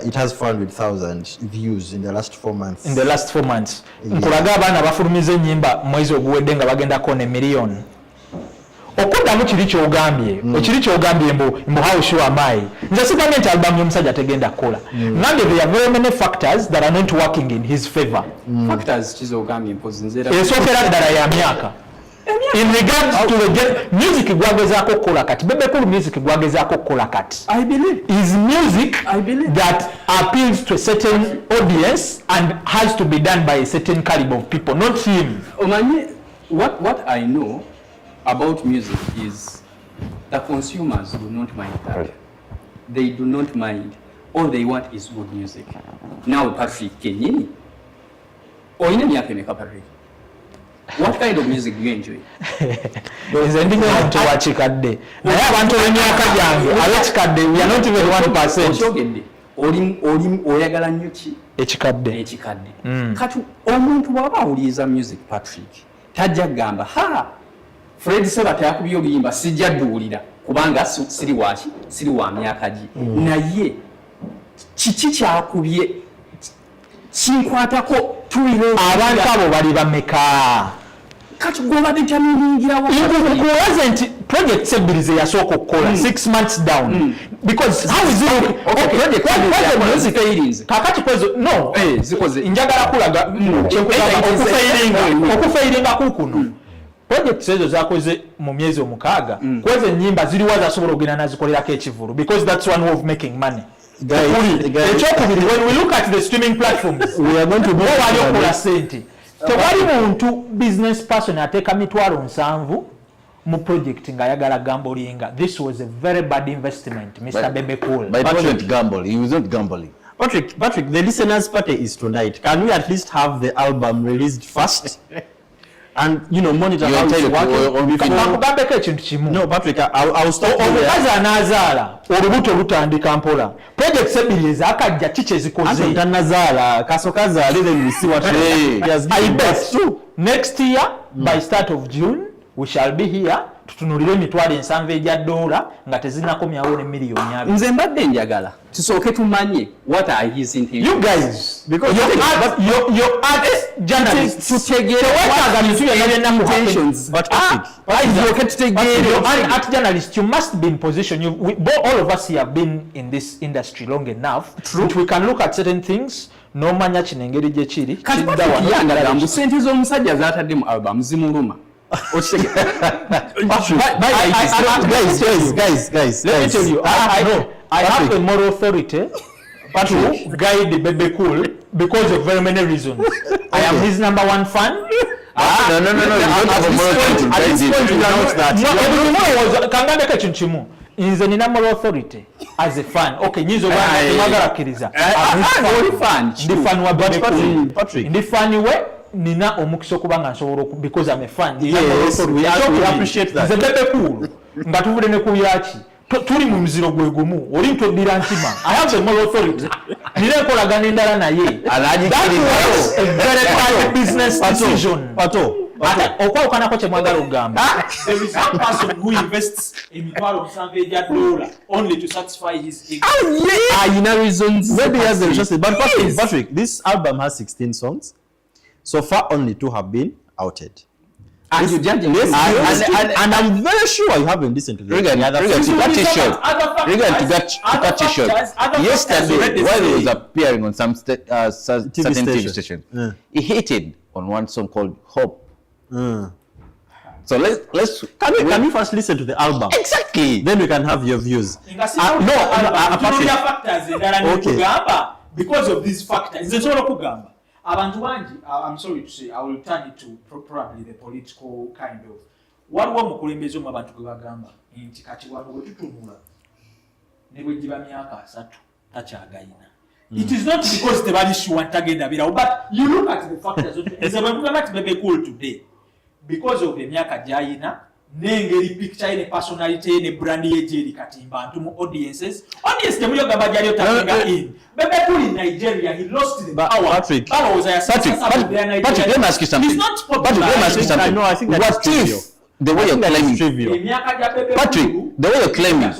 it has 400,000 views in the last 4 months. In the last 4 months. Nkulaga abaana bafulumiza ennyimba mwezi oguwedde nga bagendako ne million. Okuddamu kiri kyogambye, ekiri kyogambye mbu how sure am I? Nze sigambye nti album y'omusajja tegenda kukola. Ngambye there are very many factors that are not working in his favor. Factors kizogambye mpozi nzera. Esookera ddala ya myaka. In regards to the music gwagezaako kukola kati, Bebe Cool music gwagezaako kukola kati. I believe is music that appeals to a certain audience and has to be done by a certain caliber of people, not him. Omanye, what I know about music is the consumers do not mind that. They do not mind. All they want is good music. Now, Patrick Kenyini, oyine myaka emeka Patrick? What kind of music do you enjoy? Nze ndi muntu wa kikadde. Naye abantu b'emyaka gyange ab'ekikadde we are not even 1%. Okyogedde oli oyagala nnyo ki? Ekikadde. Ekikadde. Kati omuntu bw'aba awuliriza music Patrick tajja kugamba Fred Sebate yakubye oluyimba sijja dduwulira kubanga siri wa myaka gi. Naye kiki kyakubye kinkwatako tuwire abantu abo bali bameka kati gwobadde kyamiringirawo kuwaze nti project ebbiri ze yasooka okukola 6 months down because how is it kakati kwezo no njagala kulaga okufairinga kukuno project ezo zakoze mu myezi omukaaga kweze ennyimba ziriwa zasobola okugenda nazikolerako ekivulu because that's one way of making money. When we look at the streaming platforms, we are going to tewali muntu business person ateeka mitwalo 7 mu project nga ayagala gambolinga. This was a very bad investment, Mr. Bebe Cool. But it wasn't gamble. He wasn't gambling. Patrick, the listeners' party is tonight. Can we at least have the album released first? And monitor how it's working. No, Patrick, I'll stop. Omukazi anazaala olubuto lutandika mpola. Project ebbiri ezakajja kiki ezikoze. Tanazaala kasooka azaale then we see what he has given. I bet next year by start of June we shall be here tutunulire emitwalo 7 ejja $, nga tezinakomyawo ne miliyoni 2. Nze mbadde njagala tusooke tumanye what are his intentions. You guys, because your art journalists tutegeere but art journalists, you must be in position. All of us here have been in this industry long enough. True. We can look at certain things. No manya kinengeri gye kiri. Kati mbu sente z'omusajja zatadde mu album zimuluma. Guys, let me tell you, I have a moral authority to guide Bebe Cool because of very many reasons. I am his #1 fan. No. You don't have a moral authority to guide him. Kangandeka kintu kimu. Nze nina moral authority as a fan. Okay, nyizo bana mwagala kkiriza. Ndi fan wa Bebe Cool. Ndi fan we nina omukisa okubanga nsobola because I'm a fan. Yes, we appreciate that. Nze Bebe Cool nga tuvudde ne ku yaki tuli mu muziro gwe gumu oli ntoddira ntima. I have the moral authority. Nina enkolagana endala naye. That's a very private business decision. Okwawukanako kye mwagala okugamba. There is one person who invests emitwalo 7 ejja $, only to satisfy his ego. Ayina reasons. Maybe he has the resources. But Patrick, this album has 16 songs. So far, only 2 have been outed. And you judge and I'm very sure you haven't listened to the other. Yesterday, while he was appearing on some certain TV station, he hated on one song called Hope. So let's can we first listen to the album? Exactly. Then we can have your views. Because of these factors, it's all kugamba. Abantu bangi, I'm sorry to say, I will turn it to probably the political kind of. Waliwo omukulembeze mu abantu gwe bagamba nti kati wano bwe tutunula ne bwe giba myaka 3 takyagayina. It is not because tebali sure ntagenda birawo, but you look at the factors. Nze bwe mugamba nti Bebe Cool today because of the myaka gyayina n'engeri picture ne personality ne brand ye gyeri kati mbantu mu audience temuli ogamba gyali otakinga in. Bebe Cool in Nigeria, he lost the power. Patrick, let me ask you something. He's not popular. I know, I think that's what if the way you're claiming, Patrick, the way you're claiming,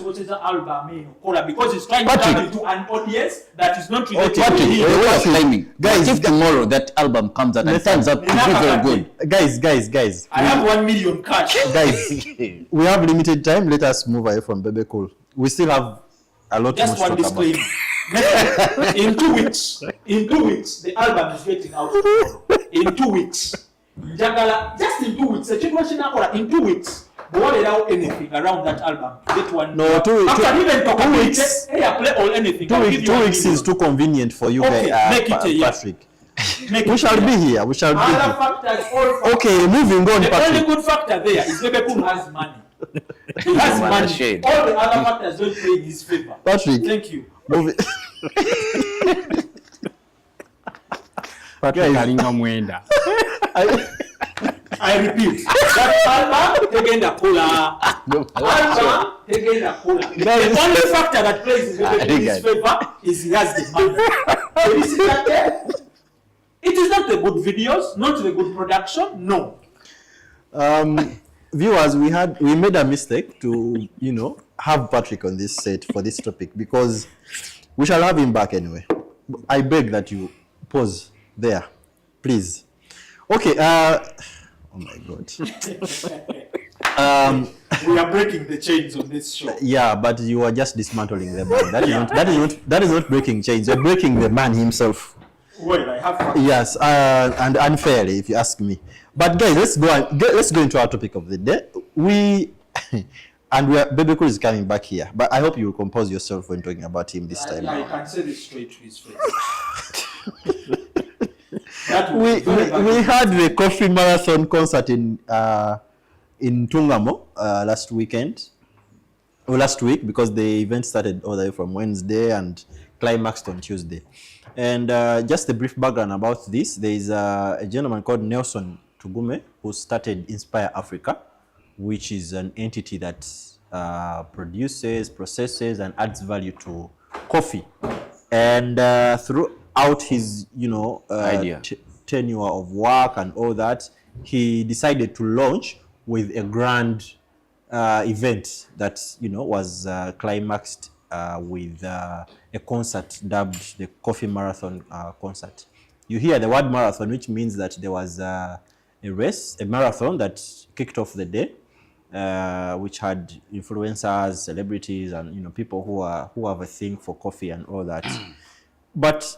because it's trying to come into an audience that is not related. Patrick, the way you're claiming, guys, if tomorrow that album comes out and turns out to be very good, guys, I have 1 million cash. Guys, we have limited time. Let us move away from Bebe Cool. We still have a lot just more to talk about. In 2 weeks, the album is getting out. In 2 weeks. Just in 2 weeks. In 2 weeks. But allow anything around that album. Get one. No, 2 weeks. After even talk 2 weeks. Play all anything. 2 weeks. 2 weeks is too convenient for you, okay, make it a year. Patrick. We shall be here. We shall be here. Factors, all factors. Okay, moving on. The Patrick. only good factor there is Bebe Cool has money. He has money. All the other factors don't play in his favor. Patrick. Thank you. Moving. Patrick alinga mwenda. I repeat, that album tegenda kula. Album tegenda kula. The only factor that plays in his favor is he has the money. So you see that there? It is not the good videos, not the good production, no. Viewers, we made a mistake to, have Patrick on this set for this topic because we shall have him back anyway. I beg that you pause there, please. Okay, oh my God. We are breaking the chains on this show. Yeah, but you are just dismantling the man. That is not breaking chains. You're breaking the man himself. Well, I have fun. Yes, and unfairly, if you ask me. But guys, let's go into our topic of the day. Bebe Cool is coming back here, but I hope you will compose yourself when talking about him this time. I can say this straight to his face. We had the Coffee Marathon concert in Tungamo last week because the event started all the way from Wednesday and climaxed on Tuesday. And just a brief background about this, there is a gentleman called Nelson Tugume who started Inspire Africa, which is an entity that produces, processes, and adds value to coffee. And throughout his, tenure of work and all that, he decided to launch with a grand event that, was climaxed with a concert dubbed the Coffee Marathon concert. You hear the word marathon, which means that there was a marathon that kicked off the day, which had influencers, celebrities, and people who have a thing for coffee and all that. But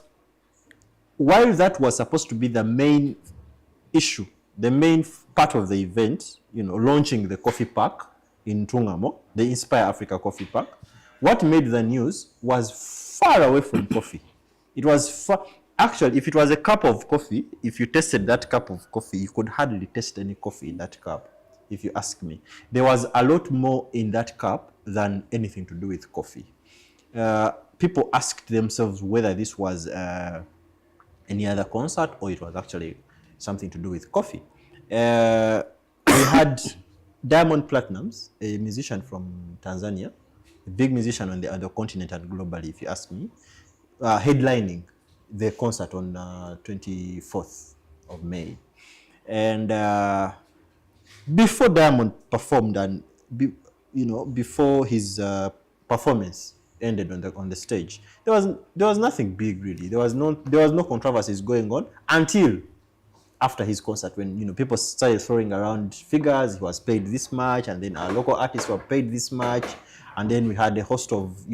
while that was supposed to be the main issue, the main part of the event, launching the coffee park in Tungamo, the Inspire Africa Coffee Park, what made the news was far away from coffee. It was actually, if it was a cup of coffee, if you tasted that cup of coffee, you could hardly taste any coffee in that cup, if you ask me. There was a lot more in that cup than anything to do with coffee. People asked themselves whether this was any other concert or it was actually something to do with coffee. We had Diamond Platnumz, a musician from Tanzania, a big musician on the continent and globally, if you ask me, headlining the concert on 24th of May. And before Diamond performed and before his performance ended on the stage, there was nothing big really. There was no controversies going on until after his concert, when people started throwing around figures. He was paid this much, and then our local artists were paid this much, and then we had a host of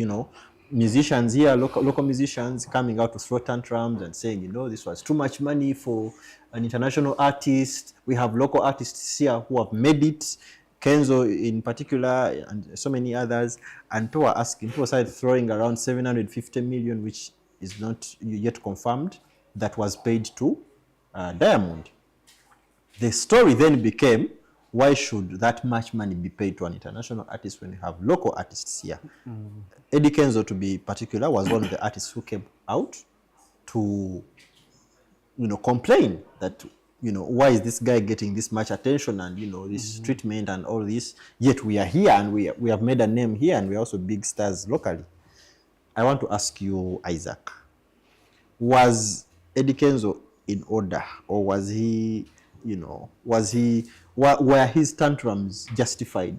musicians here, local musicians coming out to throw tantrums and saying, this was too much money for an international artist. We have local artists here who have made it, Kenzo in particular, and so many others. And people started throwing around 750 million, which is not yet confirmed, that was paid to Diamond. The story then became, why should that much money be paid to an international artist when you have local artists here? Eddie Kenzo, to be particular, was one of the artists who came out to, complain that, why is this guy getting this much attention and, this treatment and all this, yet we are here and we have made a name here and we're also big stars locally. I want to ask you, Isaac, was Eddie Kenzo in order, or was he you know, were his tantrums justified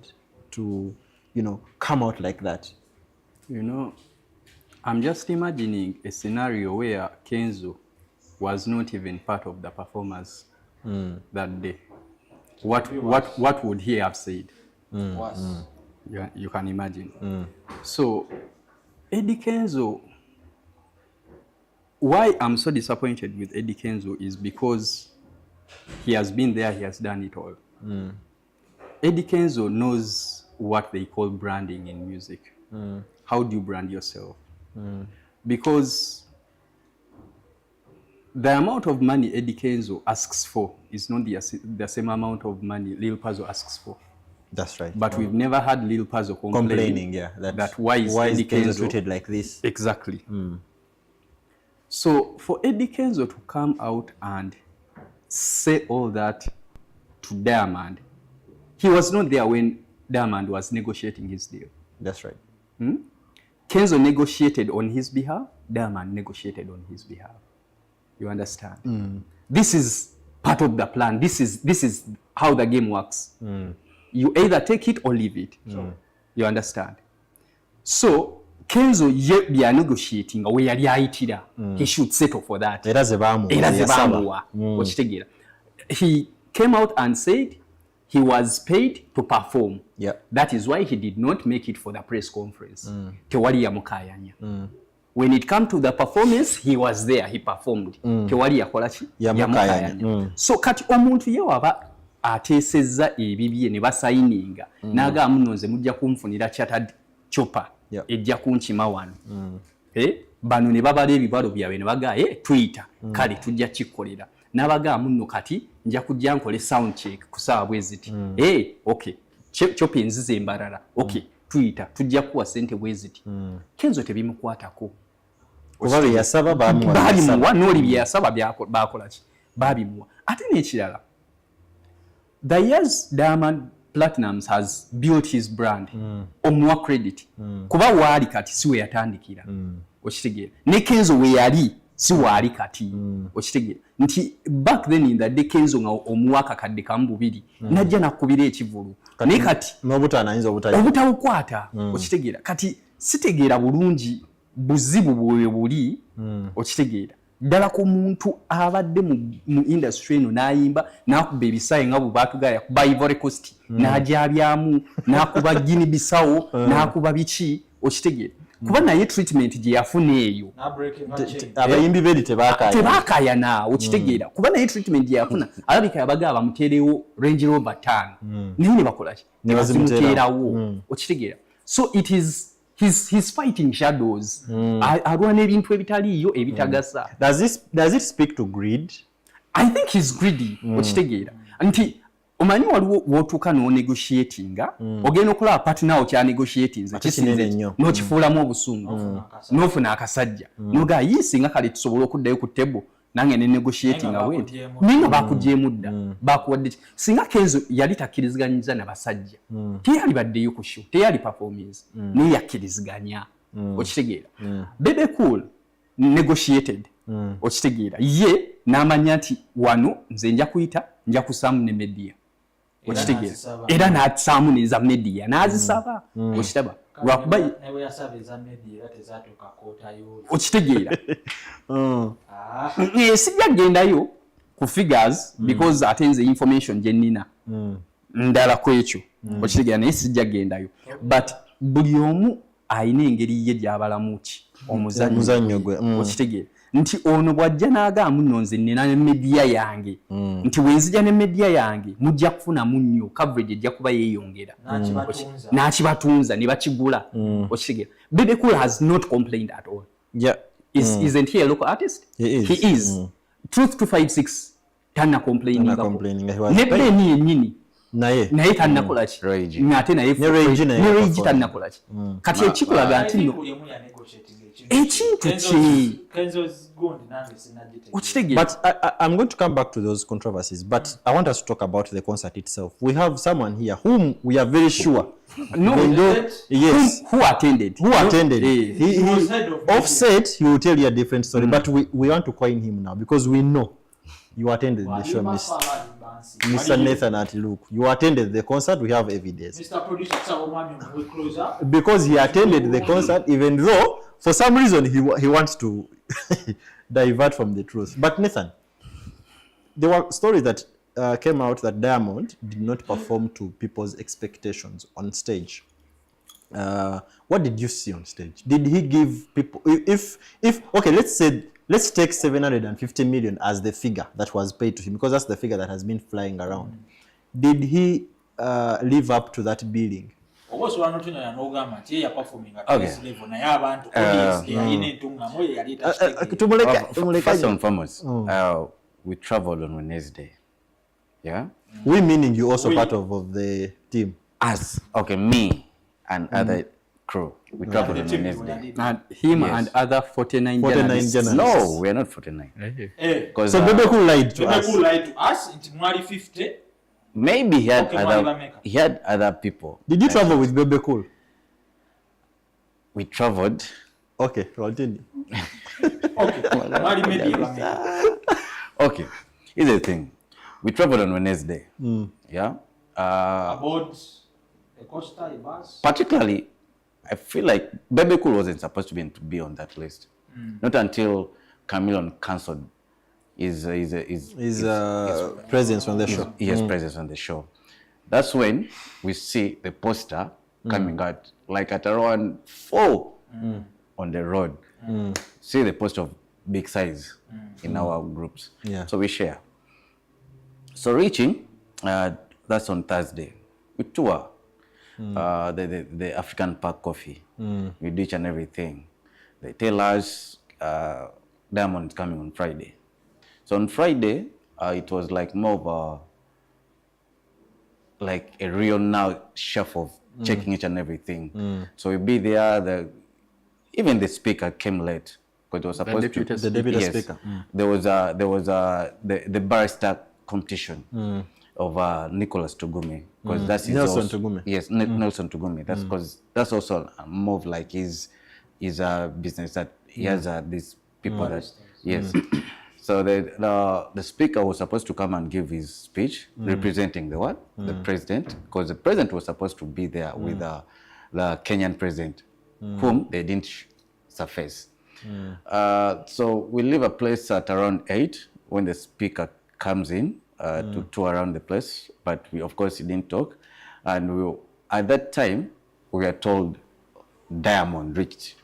to, you know, come out like that? You know, I'm just imagining a scenario where Kenzo was not even part of the performers that day. What would he have said? Yeah, you can imagine. So, Eddie Kenzo, why I'm so disappointed with Eddie Kenzo is because he has been there, he has done it all. Eddie Kenzo knows what they call branding in music. How do you brand yourself? Because the amount of money Eddie Kenzo asks for is not the same amount of money Lil Puzzle asks for. That's right. But we've never had Lil Puzzle complaining that why is Eddie Kenzo treated like this? Exactly. So for Eddie Kenzo to come out and say all that to Diamond, he was not there when Diamond was negotiating his deal. That's right. Kenzo negotiated on his behalf, Diamond negotiated on his behalf. You understand? This is part of the plan. This is how the game works. You either take it or leave it. You understand? So Kenzo ye are negotiating we yali ayitira. He should settle for that. He came out and said he was paid to perform. Yeah. That is why he did not make it for the press conference. Tewali yamukayanya. When it came to the performance, he was there, he performed. Tewali yakola ki? Yamukayanya. So kati omuntu ye waba atesezza ebibye ne basayininga naga munonze mujja kumfunira chatad chopa ejja kunkima wano. Bano ne babala ebibalo byabwe ne baga Twitter kale tujja kikolera. Nabaga munno kati nja kujja nkole sound check kusaba bweziti. Okay. Chopa nzize embarara. Okay. Twitter tujja kuwa sente bweziti. Kenzo tebimukwatako. Kubabe yasaba bamuwa noli byasaba bakola ki? Babimuwa. Ate n'ekirala. The years Diamond Platnumz has built his brand, omuwa credit. Kuba waali kati siwe yatandikira. Okitegeera. Ne Kenzo we yali si waali kati. Okitegeera. Nti back then in the day Kenzo nga omuwa kakadde kamubiri. Najja nakubira ekivulu. Ne kati n'obutaanayinza obutabukwata. Okitegeera. Kati sitegeera bulungi buzibu bwe buli. Okitegeera. Ddala ku muntu abadde mu industry eno n'ayimba n'akuba ebisayi nga bwe baatugaya kuba Ivory Coast n'ajabyamu n'akuba Guinea Bissau n'akuba biki okitegeera kuba naye treatment gye yafuna eyo abayimbi be tebakayana okitegeera kuba naye treatment gye yafuna alabika yabaga bamuteerewo Range Rover 5 naye ne bakola ki ne bazimuteerawo okitegeera so it is He's fighting shadows. Arwana ebintu ebitaliyo ebitagasa. Does it speak to greed? I think he's greedy. Okitegeera. Nti omanyi waliwo wotuka no negotiatinga ogenda okulaba partner okya negotiating kisinze no kifuulamu obusungu nofuna akasajja noga yisinga kale tusobola okuddayo ku table nange ne negotiating awenti ninga bakujeemudda bakuwadde singa Kenzo yali takkirizganyiza n'abasajja teyali baddeyo ku show teyali performance naye yakkiriziganya okitegeera Bebe Cool negotiated okitegeera ye n'amanya nti wano nze nja kuyita nja kusaamu ne media okitegeera era n'atisaamu neza media n'azisaba okitaba lwakuba newe yasaba eza media era tezatuuka kootayo okitegeera sijja gendayo ku figures because ate nze information gye nnina ndala ku ekyo okitegeera naye sijja gendayo but buli omu ayina engeri ye gy'abalamu ki omuzannyo gwe okitegeera nti ono bwajja n'agamba nno nze nnina ne media yange nti wenzija ne media yange mujja kufunamu nnyo coverage ejja kuba yeeyongera n'akibatunza ne bakigula okitegeera Bebe Cool has not complained at all. Isn't he a local artist? He is. Truth 256 tanna complaining. Nebbe ni yennyini naye tannakola ki ng'ate naye Rage tannakola ki kati ekikulaga nti nno ekintu ki But I'm going to come back to those controversies, but I want us to talk about the concert itself. We have someone here whom we are very sure. Yes. Who attended? Who attended? He Offset, he will tell you a different story, but we want to coin him now because we know you attended the show, Miss. Mr. Nathan Atiluku, you attended the concert, we have evidence. Mr. Producer, we closer. Because he attended the concert, even though for some reason he wants to divert from the truth. But Nathan, there were stories that came out that Diamond did not perform to people's expectations on stage. What did you see on stage? Did he give people, if okay, let's take 750 million as the figure that was paid to him, because that's the figure that has been flying around. Did he live up to that billing? Okay. First and foremost, we traveled on Wednesday. Yeah? We meaning you also part of the team? Us. Okay, me and other crew. We traveled on Wednesday. And him and other 49 journalists. No, we are not 49. So Bebe Cool lied to us. Bebe Cool lied to us in January 50. Maybe he had other people. Did you travel with Bebe Cool? We traveled. Okay, continue. Okay, here's the thing. We traveled on Wednesday. Yeah. About a Costa, a bus. Particularly, I feel like Bebe Cool wasn't supposed to be on that list. Not until Chameleon cancelled his presence on the show. Yes, presence on the show. That's when we see the poster coming out, like at around 4 on the road. See the poster of big size in our groups. Yeah. So we share. So reaching, that's on Thursday. We tour the African Park Coffee. We do each and everything. They tell us Diamond is coming on Friday. So on Friday, it was like more of a real now chef of checking each and everything. So we be there. Even the speaker came late because it was supposed to. The deputy speaker. There was the barrister competition of Nicholas Tugumi, because that's his Nelson Tugumi. Yes, Nelson Tugumi. That's because that's also more of like his business that he has these people that yes. So the speaker was supposed to come and give his speech representing the what? The president, because the president was supposed to be there with the Kenyan president, whom they didn't surface. So we leave a place at around 8 when the speaker comes in to tour around the place, but we of course he didn't talk, and at that time we are told Diamond reached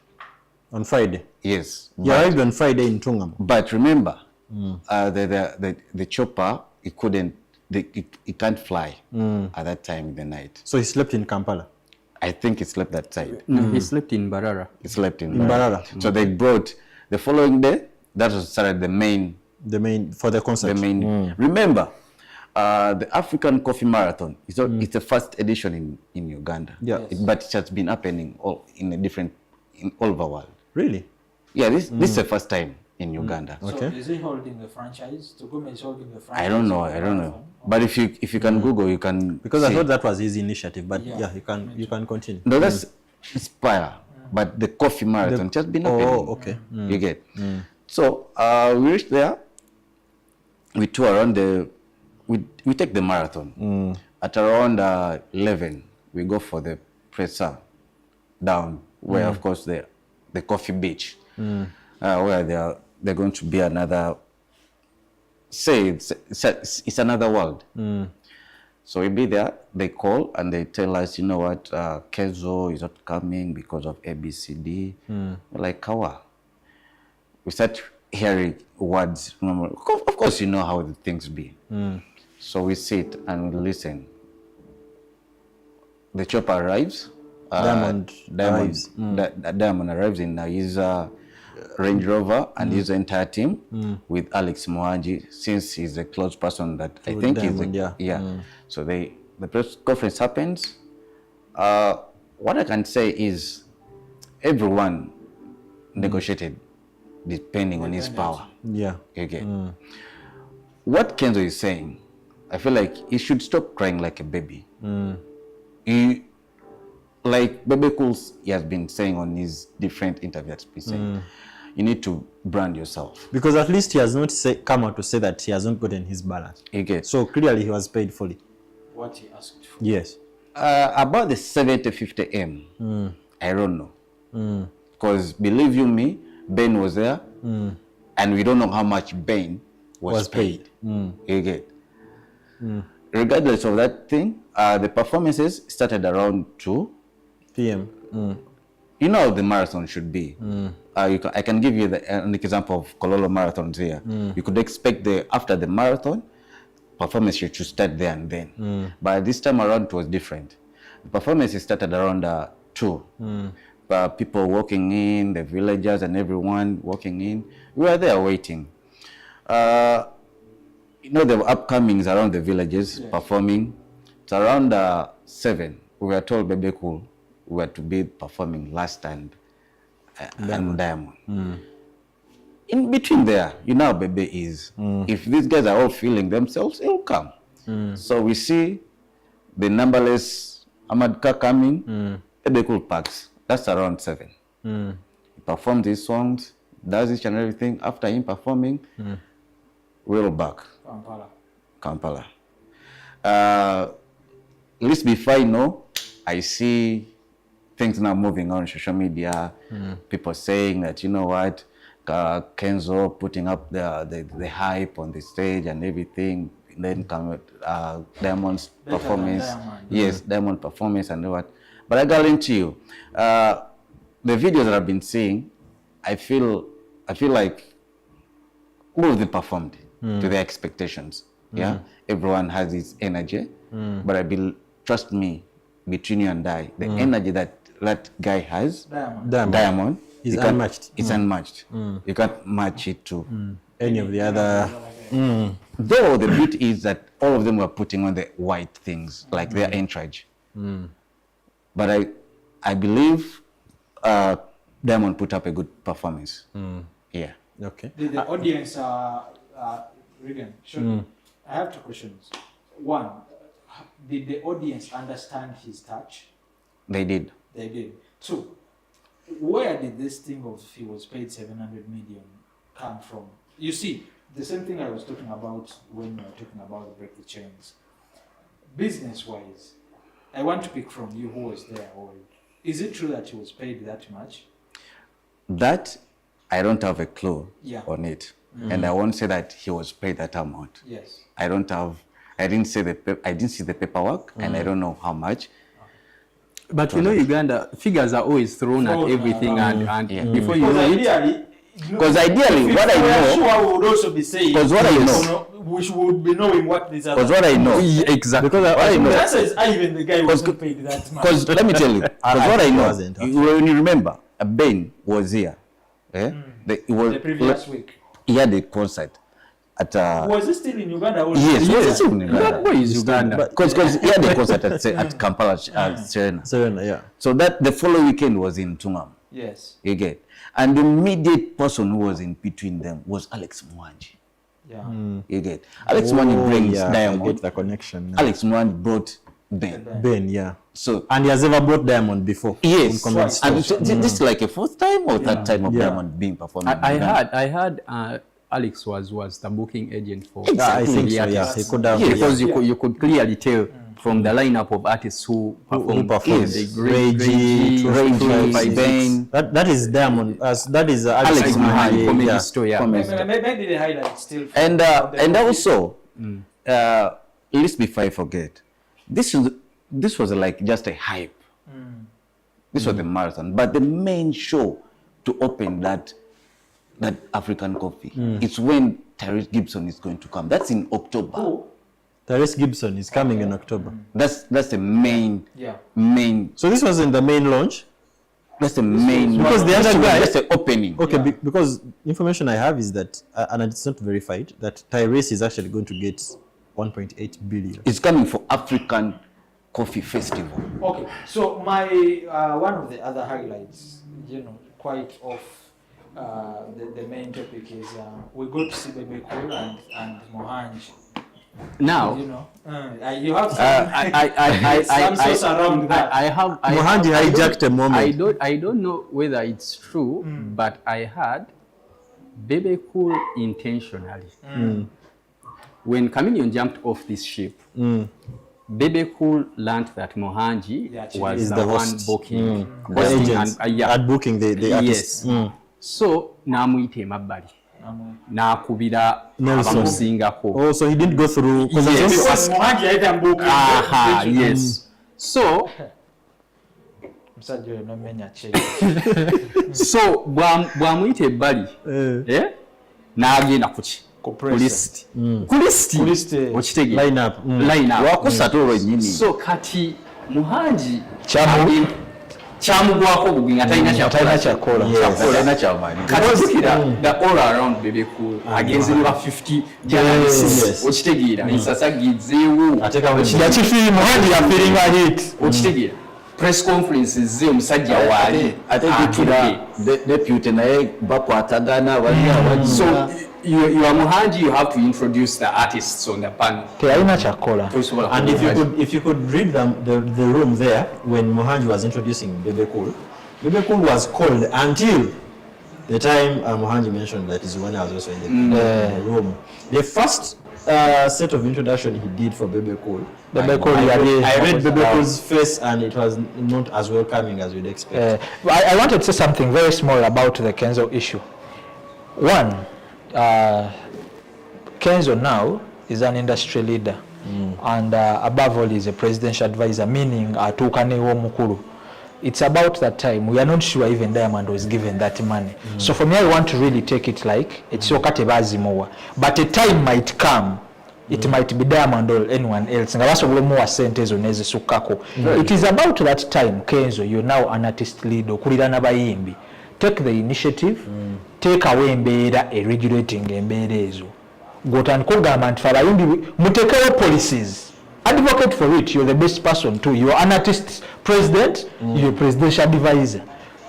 on Friday. Yes, you arrived on Friday in Tungam. But remember, the chopper he can't fly at that time in the night. So he slept in Kampala. I think he slept that side. No, he slept in Barara. He slept in Barara. So they brought the following day. That was started the main for the concert. Remember, the African Coffee Marathon. It's the first edition in Uganda. Yeah, but it has been happening all over the world. Really? Yeah, this is the first time in Uganda. Okay. So is he holding the franchise? Tugumi is holding the franchise. I don't know. But if you can Google, you can. Because I thought that was his initiative, but yeah you can continue. No, that's Inspire, but the coffee marathon just been happening. Oh, okay. You get. So we reached there. We tour around we take the marathon. At around 11, we go for the presser down, where of course the coffee beach, where they're going to be another. Say it's another world. So we be there. They call and they tell us, you know what, Kezo is not coming because of ABCD. We're like, Kawa. We start hearing words. Of course, you know how the things be. So we sit and we listen. The chopper arrives. Diamond arrives. Diamond arrives in his Range Rover and his entire team with Alex Mwangi, since he's a close person that I think Diamond, So the press conference happens. What I can say is everyone negotiated depending on his power. Yeah. Okay. What Kenzo is saying, I feel like he should stop crying like a baby. Like Bebe Cool, he has been saying on his different interviews, he's saying, you need to brand yourself. Because at least he has not come out to say that he has not gotten his balance. Okay. So clearly he was paid fully. What he asked for. Yes. About the 70-50 M, I don't know. Because believe you me, Ben was there, and we don't know how much Ben was paid. You get. Regardless of that thing, the performances started around 2 PM. You know how the marathon should be. I can give you an example of Kololo marathons here. You could expect after the marathon, performance should start there and then. But this time around, it was different. The performance started around 2. People walking in, the villagers and everyone walking in. We were there waiting. You know, the upcomings around the villages performing. It's around 7. We were told Bebe Cool were to be performing last and Diamond. In between there, you know how Bebe is. If these guys are all feeling themselves, it'll come. So we see the numberless Amadka coming, Bebe Cool packs. That's around 7. He performs his songs, does each and everything. After him performing, we're back. Kampala. At least before I know, I see things now moving on social media. People saying that, you know what, Kenzo putting up the hype on the stage and everything. And then come Diamond's performance. Yes, Diamond performance and what. But I guarantee you, the videos that I've been seeing, I feel like all of them performed to their expectations. Yeah, everyone has his energy, but trust me, between you and I, the energy that guy has, Diamond is unmatched. It's unmatched. You can't match it to any of the other. Though the beauty is that all of them were putting on the white things, like their entourage. But I believe Diamond put up a good performance. Yeah. Okay. Did the audience, Regan, sure. I have 2 questions. One, did the audience understand his touch? They did. They did. 2, where did this thing of he was paid 700 million come from? You see, the same thing I was talking about when we were talking about Break the Chains. Business-wise, I want to pick from you who was there. Or is it true that he was paid that much? That I don't have a clue on it, and I won't say that he was paid that amount. Yes. I didn't see the paperwork, and I don't know how much. But you know, Uganda figures are always thrown at everything, and before you know it. Because ideally, what I know, sure would also be saying, because what I know, we should be knowing what these are. because what I know, Exactly. because what I know, The answer is even the guy wasn't paid that much. because let me tell you, because what I know, wasn't, okay. when you remember, Ben was here, The previous week. He had a concert at. Was he still in Uganda? Or Yes, Yes. yes, in Uganda. That boy is Uganda. Because he had a concert at Kampala, Serena. Serena, yeah. So that the following weekend was in Tungam. Yes. You get, and the immediate person who was in between them was Alex Mwanji. Yeah. You get, Alex Mwanji brings I Diamond. get the connection now. Alex Mwanji brought Ben. Ben, yeah. So And he has ever brought Diamond before. yes, On Common and Stage. this is like a 4th time or 3rd time of Yeah. Diamond being performed. I heard Alex was the booking agent for Yeah, I think the so, yeah. artists. He could have. Yes. Because you could clearly tell from the lineup of artists who performed. performed. The Yes. great Reggie, Ben. That is Diamond. That is Alex Mwanji, comedy yeah. store, yeah. Maybe the highlight still. And also, least before I forget, this was like just a hype. This was the marathon, but the main show to open that African coffee, it's when Tyrese Gibson is going to come. That's in October. Who? Tyrese Gibson is coming in October. That's the main. So this was in the main launch. That's the main. Because the other guy. That's the opening. Okay, because information I have is that, and it's not verified, that Tyrese is actually going to get 1.8 billion. It's coming for African Coffee Festival. Okay, so my one of the other highlights, quite off the main topic is we go to see Bebe Cool and Mohanj. Now, you have some source around that. Mohanji hijacked a moment. I don't know whether it's true, but I heard Bebe Cool intentionally. When Chameleon jumped off this ship, Bebe Cool learned that Mohanji was the one booking. The agents at booking the artists. Yes. So, namuyite emabbali. Nakubira abamusingako. Oh, so he didn't go through. Because Mohanji had booking. Aha, yes. So, so bwamuyita ebbali n'agenda kuki ku list okitegeera line up wakusatu olwennyini. so kati Muhanji kyamugwako obugi nga talina kyakola katikira the all around Bebe Cool agenze ne ba 50 journalists okitegeera ensasagizeewo yakifiri Muhanji yafiringa hit okitegeera press conferences ze omusajja waali ate jukira deputy naye bakwatagana bali so you are Muhanji, you have to introduce the artists on the panel. Teyalina kyakola. And if you could read the room there when Mohanji was introducing Bebe Cool was called until the time Mohanji mentioned that is when I was also in the room. The first set of introduction he did for Bebe Cool. I read Bebe Cool's face and it was not as welcoming as you'd expect. I wanted to say something very small about the Kenzo issue. One, Kenzo now is an industry leader and above all is a presidential advisor, meaning atuukanewo mukulu. It's about that time. We are not sure even Diamond was given that money. So for me, I want to really take it like it's okatebazimowa. But a time might come. It might be Diamond or anyone else. It is about that time, Kenzo, you're now an artist leader. Take the initiative, take away embeera regulating embeera ezo. Gotandika government for abayimbi mutekewo policies. Advocate for it. You're the best person too. You're an artist president, you're a presidential advisor.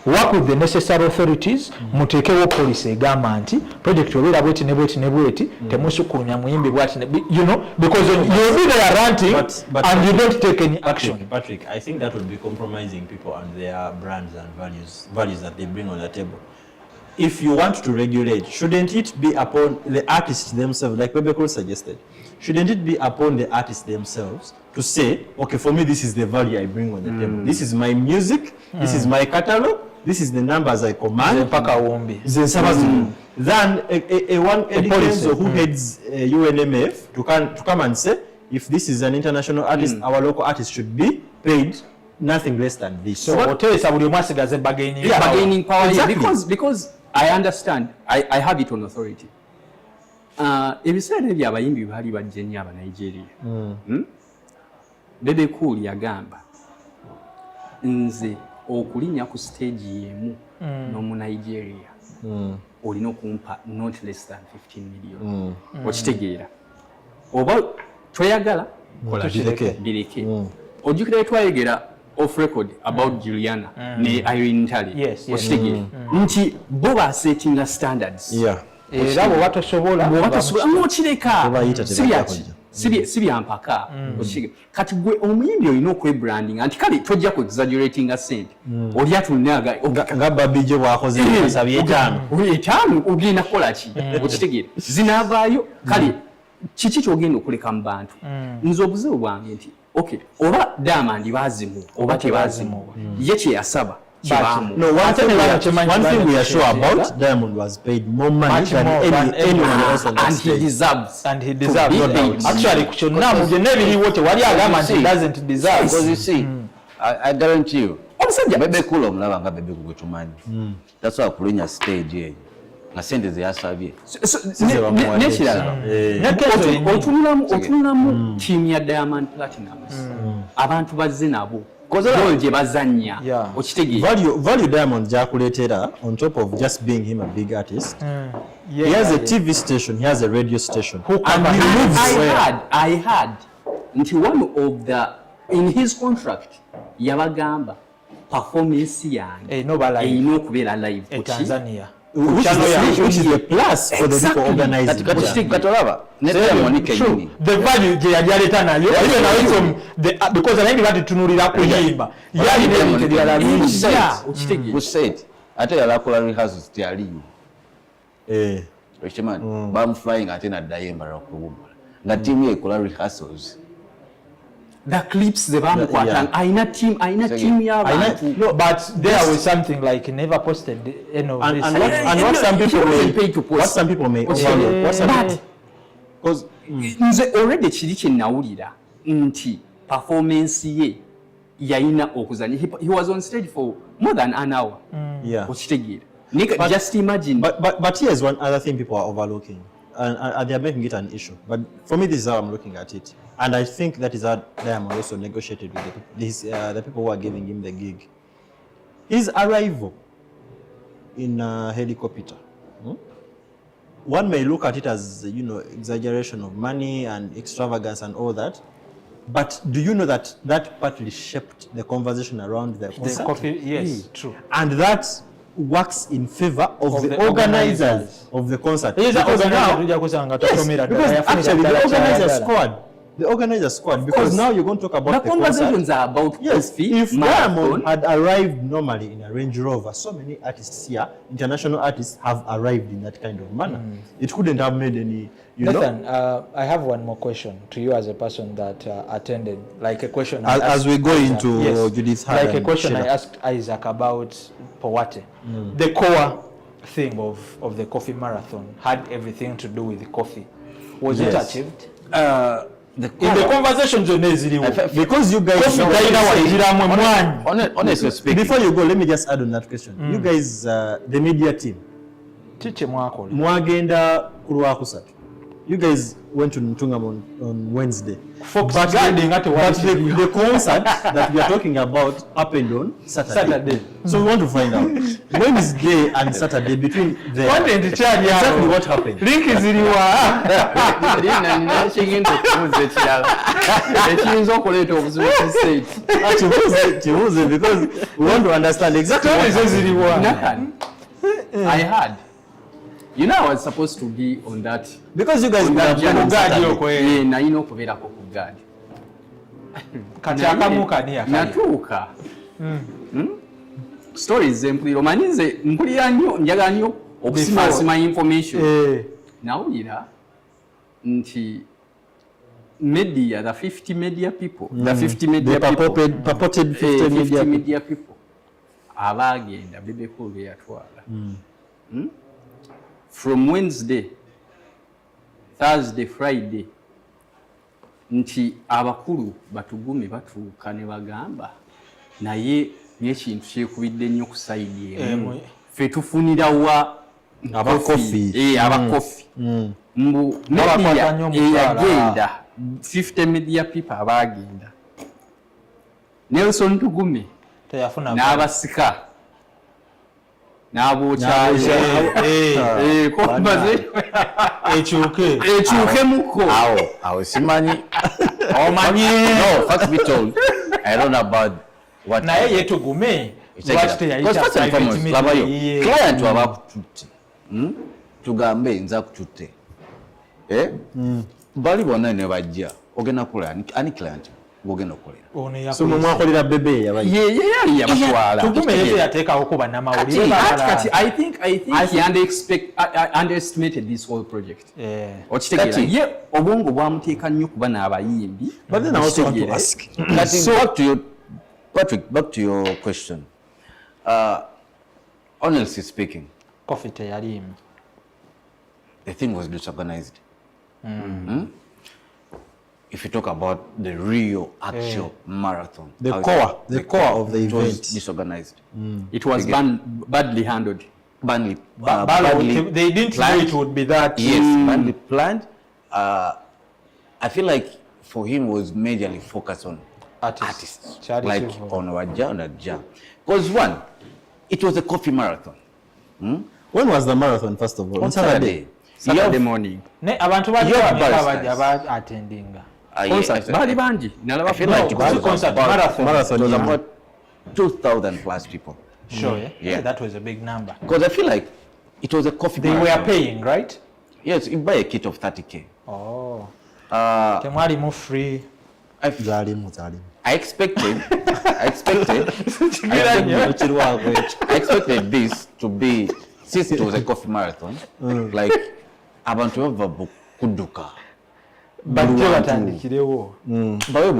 Work with the necessary authorities, mutekewo policy egamba nti project obera bweti ne bweti temusukunya muyimbi bwati you know, because you'll be there ranting but and you don't take any action. Patrick, I think that would be compromising people and their brands and values that they bring on the table. If you want to regulate, shouldn't it be upon the artists themselves, like Bebe Cool suggested? Shouldn't it be upon the artists themselves to say, okay, for me, this is the value I bring on the table. This is my music, this is my catalog, this is the numbers I command. Then a one Eddie Kenzo who heads UNMF to come and say, if this is an international artist, our local artist should be paid nothing less than this. So bargaining power. Exactly. Because I understand, I have it on authority. Ebiseera ebyo abayimbi baali bajja nnyo aba Nigeria. Bebe Cool yagamba nze okulinnya ku stage yemu n'omu Nigeria olina okumpa not less than 15 million. Okitegeera oba tweyagala bireke. Ojjukira twayegera off record about Juliana ne Irene Ntale. Okitegeera nti bo basetinga standards. Era bw'obatosobola n'okireka sibyampaka kati gwe omuyimbi olina okwebrandinga nti kale tojja ku exaggeratinga sente oli atunaga nga Babijjo bw'akoze etaano ogenda kukola ki okitegeera zinaavaayo kale kiki kyogenda okuleka mu bantu nze obuzibu bwange nti okay oba Diamond bazimu oba tebazimu ye kye yasaba. No, one thing we are sure about, Diamond was paid more money than anyone else on that stage. And he deserves. Actually, he doesn't deserve. Because you see, I guarantee you, Bebe Cool omulaba nga Bebe Cool tumanyi. That's why kulinya stage ye. Nga sente ze yasabye. Nekirala. Otunulamu team ya Diamond Platinumz. Abantu bazze nabo. Value Diamond Jakuletera, on top of just being him a big artist, he has a TV station, he has a radio station. I had until one of the in his contract yabagamba performance yange no kubera live in Tanzania. Which is the plus for the people organizing. The value yaleta nayo because I want to tunulira kuyimba who said ate yalakola rehearsals tyaliyo Okimanyi bamuflying ate naddayo embala okuwummula nga tiimu ekola rehearsals. The clips ze bamukwatanga aina team y'abantu. No, but there was something like never posted any of this. And what some people may overlook. Because nze already kiri kye nawulira nti performance ye yayina okuzanya. He was on stage for more than an hour. Yeah. Okitegeera. Just imagine. But here's one other thing people are overlooking, and they're making it an issue. But for me, this is how I'm looking at it, and I think that is how Diamond also negotiated with the people who are giving him the gig. His arrival in a helicopter. One may look at it as exaggeration of money and extravagance and all that, but do you know that that partly shaped the conversation around the concert? The coffee, yes, true. And that works in favor of the organizers of the concert. Because actually the organizers squad because now you're going to talk about the conversations are about coffee. If Diamond had arrived normally in a Range Rover, so many artists here, international artists, have arrived in that kind of manner. It couldn't have made any, Nathan, I have one more question to you as a person that attended, like a question. As we go into Judith Hard, like a question I asked Isaac about Powate. The core thing of the coffee marathon had everything to do with the coffee. Was it achieved? In the conversations because you guys honestly speaking, before you go, let me just add on that question. You guys, the media team, mwagenda kulwakusatu. You guys went to Ntungam on Wednesday. But the concert that we are talking about happened on Saturday. So we want to find out Wednesday and Saturday between the exactly what happened. Link is in because we want to understand exactly what happened. I had. I was supposed to be on that. Because you guys on that na ino okubeera ko ku guard. Kati akamuka ni akali. Natuuka. Stories empulira omanyize mpulira nnyo njagala nnyo okusimasima information. Nawulira nti media, the 50 media people, the 50 media people, purported 50 media people abagenda bebeko bye yatwala. From Wednesday, Thursday, Friday, nti abakulu batugume batuuka ne bagamba naye n'ekintu kyekubidde nnyo ku sayidi emu ffe tufunira wa abakofi abakofi mbu media eyagenda 50 media people abagenda Nelson Tugume teyafuna n'abasika n'abokyayo kombaze ekyuke muko awo simanyi no first be told I don't know about what naye yetugume lwaki teyayita client wabakututte tugambe nza kututte bali bonna ne bajja ogenda kukola ani client ogenda kukolera so mwakolera bebe yali yabatwala tugume yetu yateekawo kuba namawulire kati I think he underestimated this whole project. Okitegeera ye obwongo bwamuteeka nnyo kuba n'abayimbi. But then I also want to ask. So back to your question. Honestly speaking, coffee teyalimu. The thing was disorganized. If you talk about the real actual marathon, the core of the event was disorganized. It was badly handled. Badly they didn't know it would be that. Yes, badly planned. I feel like for him was majorly focused on artists. Like on Wajja and Ajja. Because one, it was a coffee marathon. When was the marathon, first of all? On Saturday. Saturday morning. Abantu bajja attending. Concert bali bangi. I feel like it was concert marathon. It was about 2,000 plus people. Sure, yeah. That was a big number. Because I feel like it was a coffee marathon. They were paying, right? Yes, you buy a kit of 30k. Oh. Temwali mu free. I expected this to be since it was a coffee marathon, like abantu bava kuduka. Bajja batandikirewo. Bawe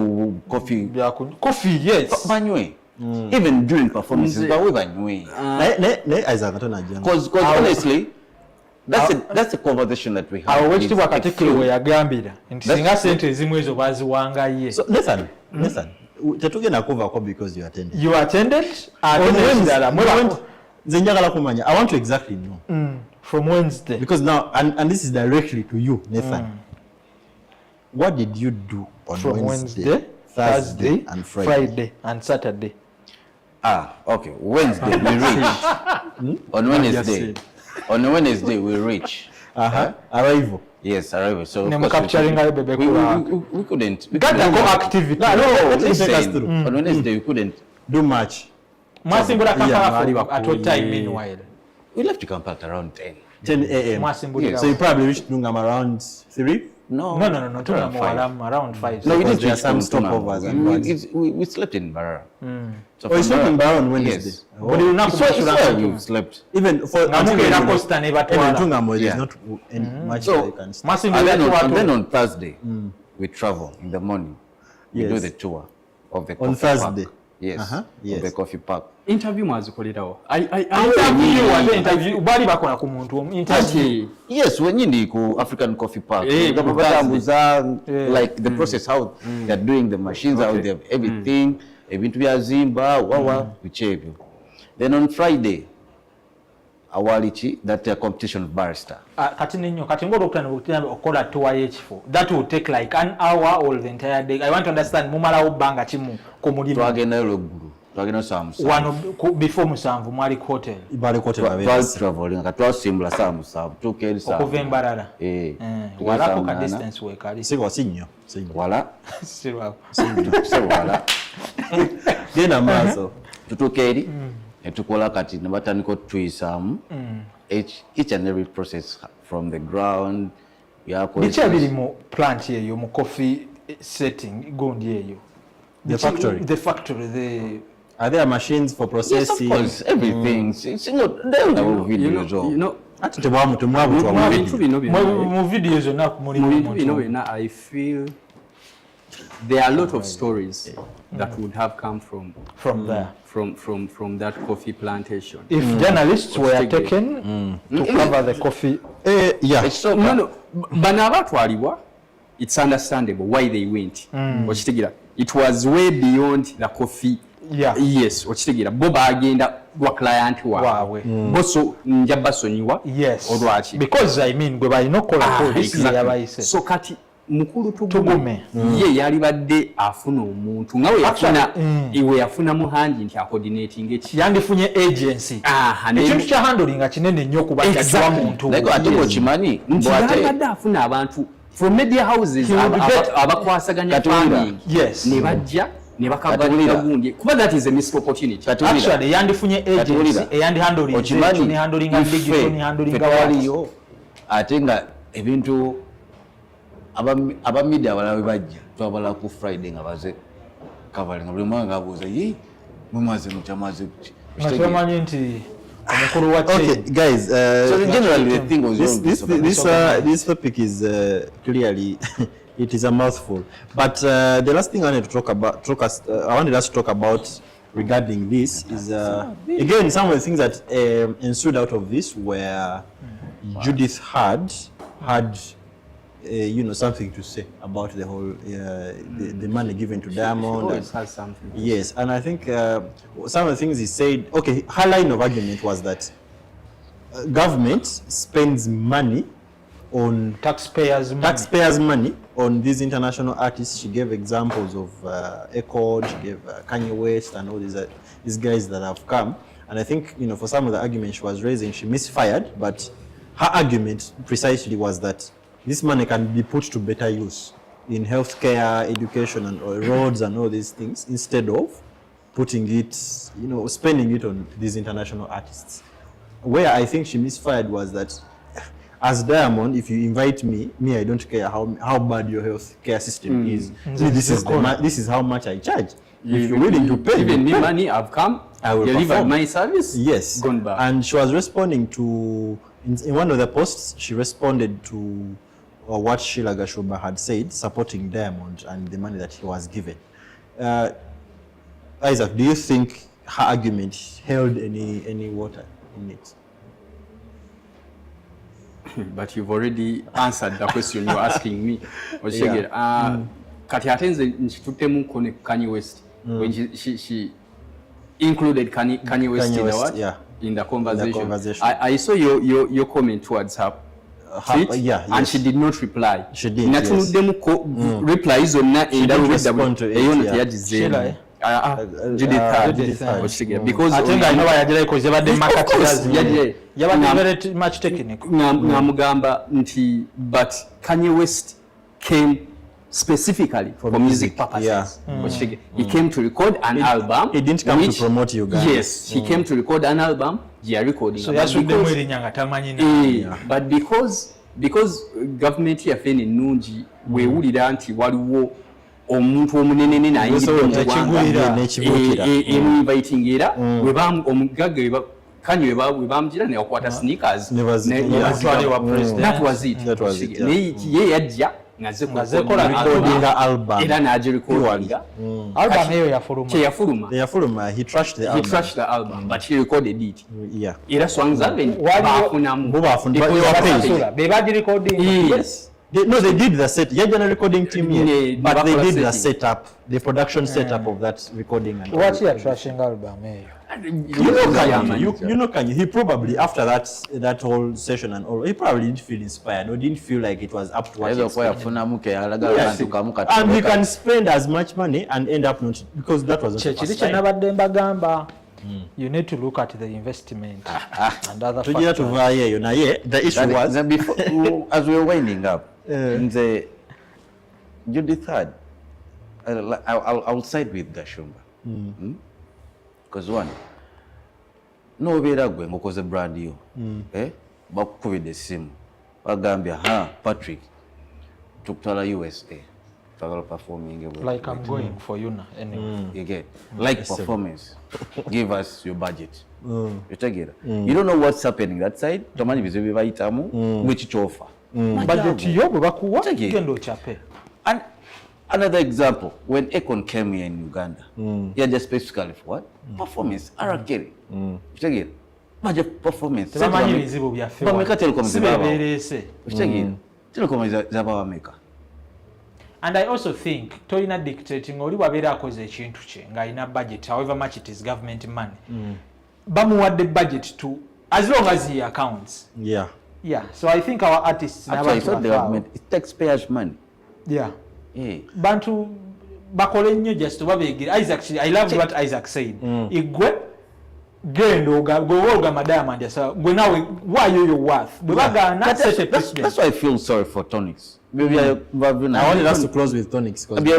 coffee, yes. Banywe. Even during performances, bawe banywe. Because honestly, that's a conversation that we have. Awo wekitibwa Katikkiro we yagambira nti singa sente ezimu ezo baziwanga ye. So listen. Tetugenda kuvaako because you attended. You attended? Zenjagala kumanya. I want to exactly know. From Wednesday. Because now, and this is directly to you, Nathan. What did you do on from Wednesday, Thursday, and Friday and Saturday? Okay. Wednesday we reach. On Wednesday. On Wednesday we reach. Arrival. Yes, arrival. So capturing we couldn't. Got to go activity. No, listen. On Wednesday we couldn't do much. At what time meanwhile? We left Kampala at around 10 a.m. Yes. So you probably reached Nungam around 3? No. Around 5. No, we didn't reach some stopovers. We slept in Barara. So you slept in Barara on Wednesday? Yes. But you not we slept. Even for Tungamo, there's not much that you can stay. And then on Thursday, we travel in the morning. We do the tour of the coffee Thursday. Park. Yes, of the coffee park. Interview mwazikolerawo. Interview bali bakola ku muntu interview. Yes, when you go African Coffee Park, like the process how they're doing the machines, how they have everything, ebintu bya zimba, bichebyo. Then on Friday, awalichi that competition barrister. Kati ngo okola tour y'ekifo. That will take like an hour or the entire day. I want to understand mumala ubanga chimu ku mulimu. Twagenda loguru. Twagenda samusa. One before musanvu mwali hotel. Ibali hotel was traveling katwasimbula samusa. Tukeri sa. Okuva Mbarara. Wala ko ka distance we kali. Siko sinyo. Wala. Sirwa. Wala. Genda maso. Tutukeri. Etukola kati nabatandika twisamu. Each and every process from the ground. Bicha bili mu plant yeyo mu coffee setting gondi yeyo. The factory. Are there machines for processing? Yes, of course, everything. It's not there in our videos. You know, I feel there are a lot of stories that would have come from there. From that coffee plantation. If journalists were taken to cover the coffee, no. Banabatwalibwa, it's understandable why they went. It was way beyond the coffee. Yeah. Yes, okitegeera bo bagenda gwa client waabwe. Boso njabasonyiwa. Yes. Olwaki. Because I mean gwe balina okola police yabayise. So kati mukulu tugume ye yali badde afuna omuntu ngawe yafuna muhangi nti coordinating echi yandifunye agency ekintu kya handling kinene nnyo kuba kyatwa muntu like atuko kimani mbwate afuna abantu from media houses abakwasaganya farming ne bajja ne bakabulira gundi kuba that is a missed opportunity. Actually yandifunye agency eyandi handling digital ni handling waliyo atenga ebintu aba media abalala bajja twabala ku Friday nga baze covering buli mwanga abuuza mumaze mutamaze nachomanyi nti omukulu wa okay guys so generally the thing was this topic is clearly it is a mouthful, but the last thing I wanted to I wanted us to talk about regarding this is again some of the things that ensued out of this where Judith had something to say about the whole the money given to Diamond. Always has something. Yes, and I think some of the things he said. Okay, her line of argument was that government spends money on taxpayers' money on these international artists. She gave examples of Akon, she gave Kanye West, and all these guys that have come. And I think for some of the arguments she was raising, she misfired. But her argument precisely was that this money can be put to better use in healthcare, education, and roads and all these things instead of putting it, spending it on these international artists. Where I think she misfired was that as Diamond, if you invite me, I don't care how bad your healthcare system is. This is how much I charge. If you're willing to pay, even me money, I've come. I will delivered perform. my service. Yes. Gone back. And she was responding to, in one of the posts, she responded to what Sheila Gashuba had said, supporting Diamond and the money that he was given. Isaac, do you think her argument held any water in it? But you've already answered the question you're asking me. Kati atenze nchitutemu kone Kanye West when she included Kanye West in the what? Yeah. In the conversation. I saw your comment towards her tweet, and she did not reply. She did. Yes. Replies on that. She didn't respond to it. Sheila. Judith. Because I think I know why I did because they market very much technical. Namugamba nti, but Kanye West came specifically for music purposes. Yeah. He came to record an album. He didn't come to promote Uganda. Yes, he came to record an album. Yeah, recording. So that's what but because government yafene nungi wewulira nti waliwo omuntu omunene nayingirira inviting era webam omugagga Kanye webamjira ne okwata sneakers that was it ye yajja ngazekola recording album era naje recording album eyo yafuluma. He trashed the album but he recorded it. Yeah, era songs haven't bafunamu bebadi recording. Yes. They did the set. Yeah, the recording team, but they did the setup, the production setup of that recording. And what's your trashing album? You know Kanye. He probably after that whole session and all, he probably didn't feel inspired or didn't feel like it was up to what he expected. And he can spend as much money and end up not, because that was not the first time. You need to look at the investment and other factors. The issue was before, as we were winding up, the Judith had, I'll side with Gashumba. Because one, no better going because the brand you, bakubide the sim, Gambia, Patrick, took to the USA. Performing like I'm going for you now anyway. You get like performance. Give us your budget. You take it. You don't know what's happening that side. Tomani bizebi baitamu which offer. Budget yobo bakuwa gendo chape. And another example, when Akon came here in Uganda, he had just specifically for what? Performance. Arakeri. You take it. Budget performance. Samani bizibu bya fewa. Bameka telecom zibaba. You take it. Telecom zibaba meka. And I also think tolina dictating oli wabera akoze ekintu kye nga ina budget, however much it is government money. Bamuwadde budget to as long as he accounts. Yeah. So I think our artists actually it's not the government, it's taxpayers' money. Yeah. Bantu bakole nnyo just babegere. Isaac, I love what Isaac said. Igwe gendo go Diamond yasa gwe nawe why you worth. That's why I feel sorry for Tonics. Maybe I wanted us to close with Tonics because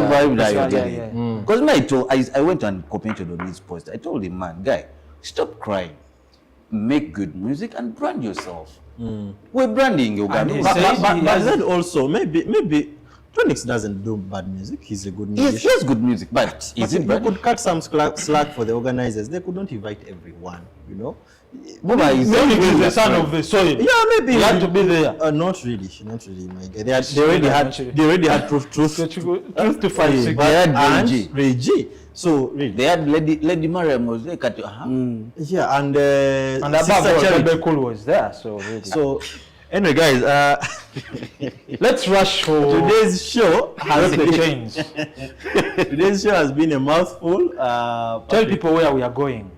I went and commented on his post. I told him, man, guy, stop crying, make good music and brand yourself. We're branding Uganda. But then also maybe Tonics doesn't do bad music. He's a good musician. He has good music, but is it they could cut some slack for the organizers. They couldn't invite everyone, you know. Maybe he's the son of the soil. Yeah, maybe he had to be there. Not really, my guy. They already had truth to fight. They had Reggie. So really, they had Lady Mariam was there. Yeah, and above all, was there. So really. So anyway, guys, let's rush for today's show. Today's show has been a mouthful. Tell people where we are going.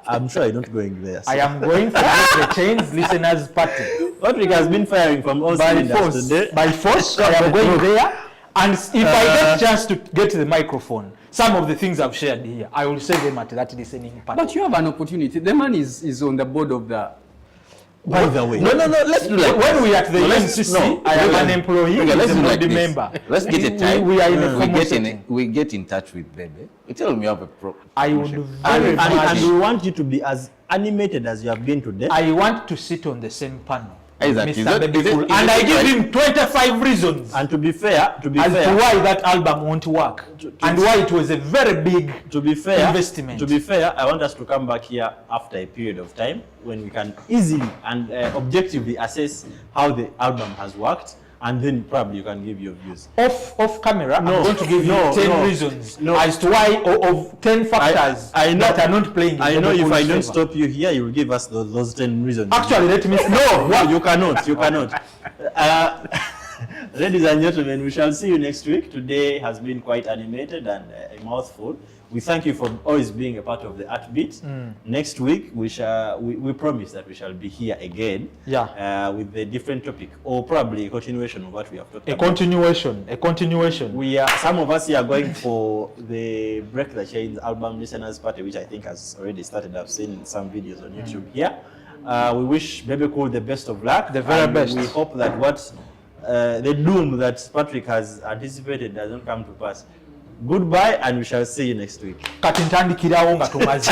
I'm sure you're not going there. So. I am going for the Chains listeners party. Patrick has been firing from all cylinders today. By force, I am going there. And if I get a chance to get the microphone, some of the things I've shared here, I will say them at that listening party. But you have an opportunity. The man is on the board of the. By the way, no. Let's do like when we are at the NCC, I am an employee. Okay, let's do like this. Member. Let's get a time. We are in a we get in touch with Bebe. We tell him you have a problem. I would and we want you to be as animated as you have been today. I want to sit on the same panel Isaac, Mr. Baby Cool. And I give him 25 reasons And to be fair, as to why that album won't work. And why it was a very big investment. To be fair, I want us to come back here after a period of time when we can easily and objectively assess how the album has worked, and then probably you can give your views. Off camera, I'm going to give you 10 reasons as to why, of 10 factors that are not playing in I know if I don't favor. stop you here, you will give us those 10 reasons. Actually, let me No, you cannot. You cannot. Ladies and gentlemen, we shall see you next week. Today has been quite animated and a mouthful. We thank you for always being a part of the Art Beat. Next week, we promise that we shall be here again with a different topic, or probably a continuation of what we have talked about. A continuation. Some of us here are going for the Break the Chains album listeners party, which I think has already started. I've seen some videos on YouTube here. We wish Baby Cool the best of luck. The very best. We hope that the doom that Patrick has anticipated doesn't come to pass. Goodbye, and we shall see you next week. Kati ntandikirawo nga tumaze.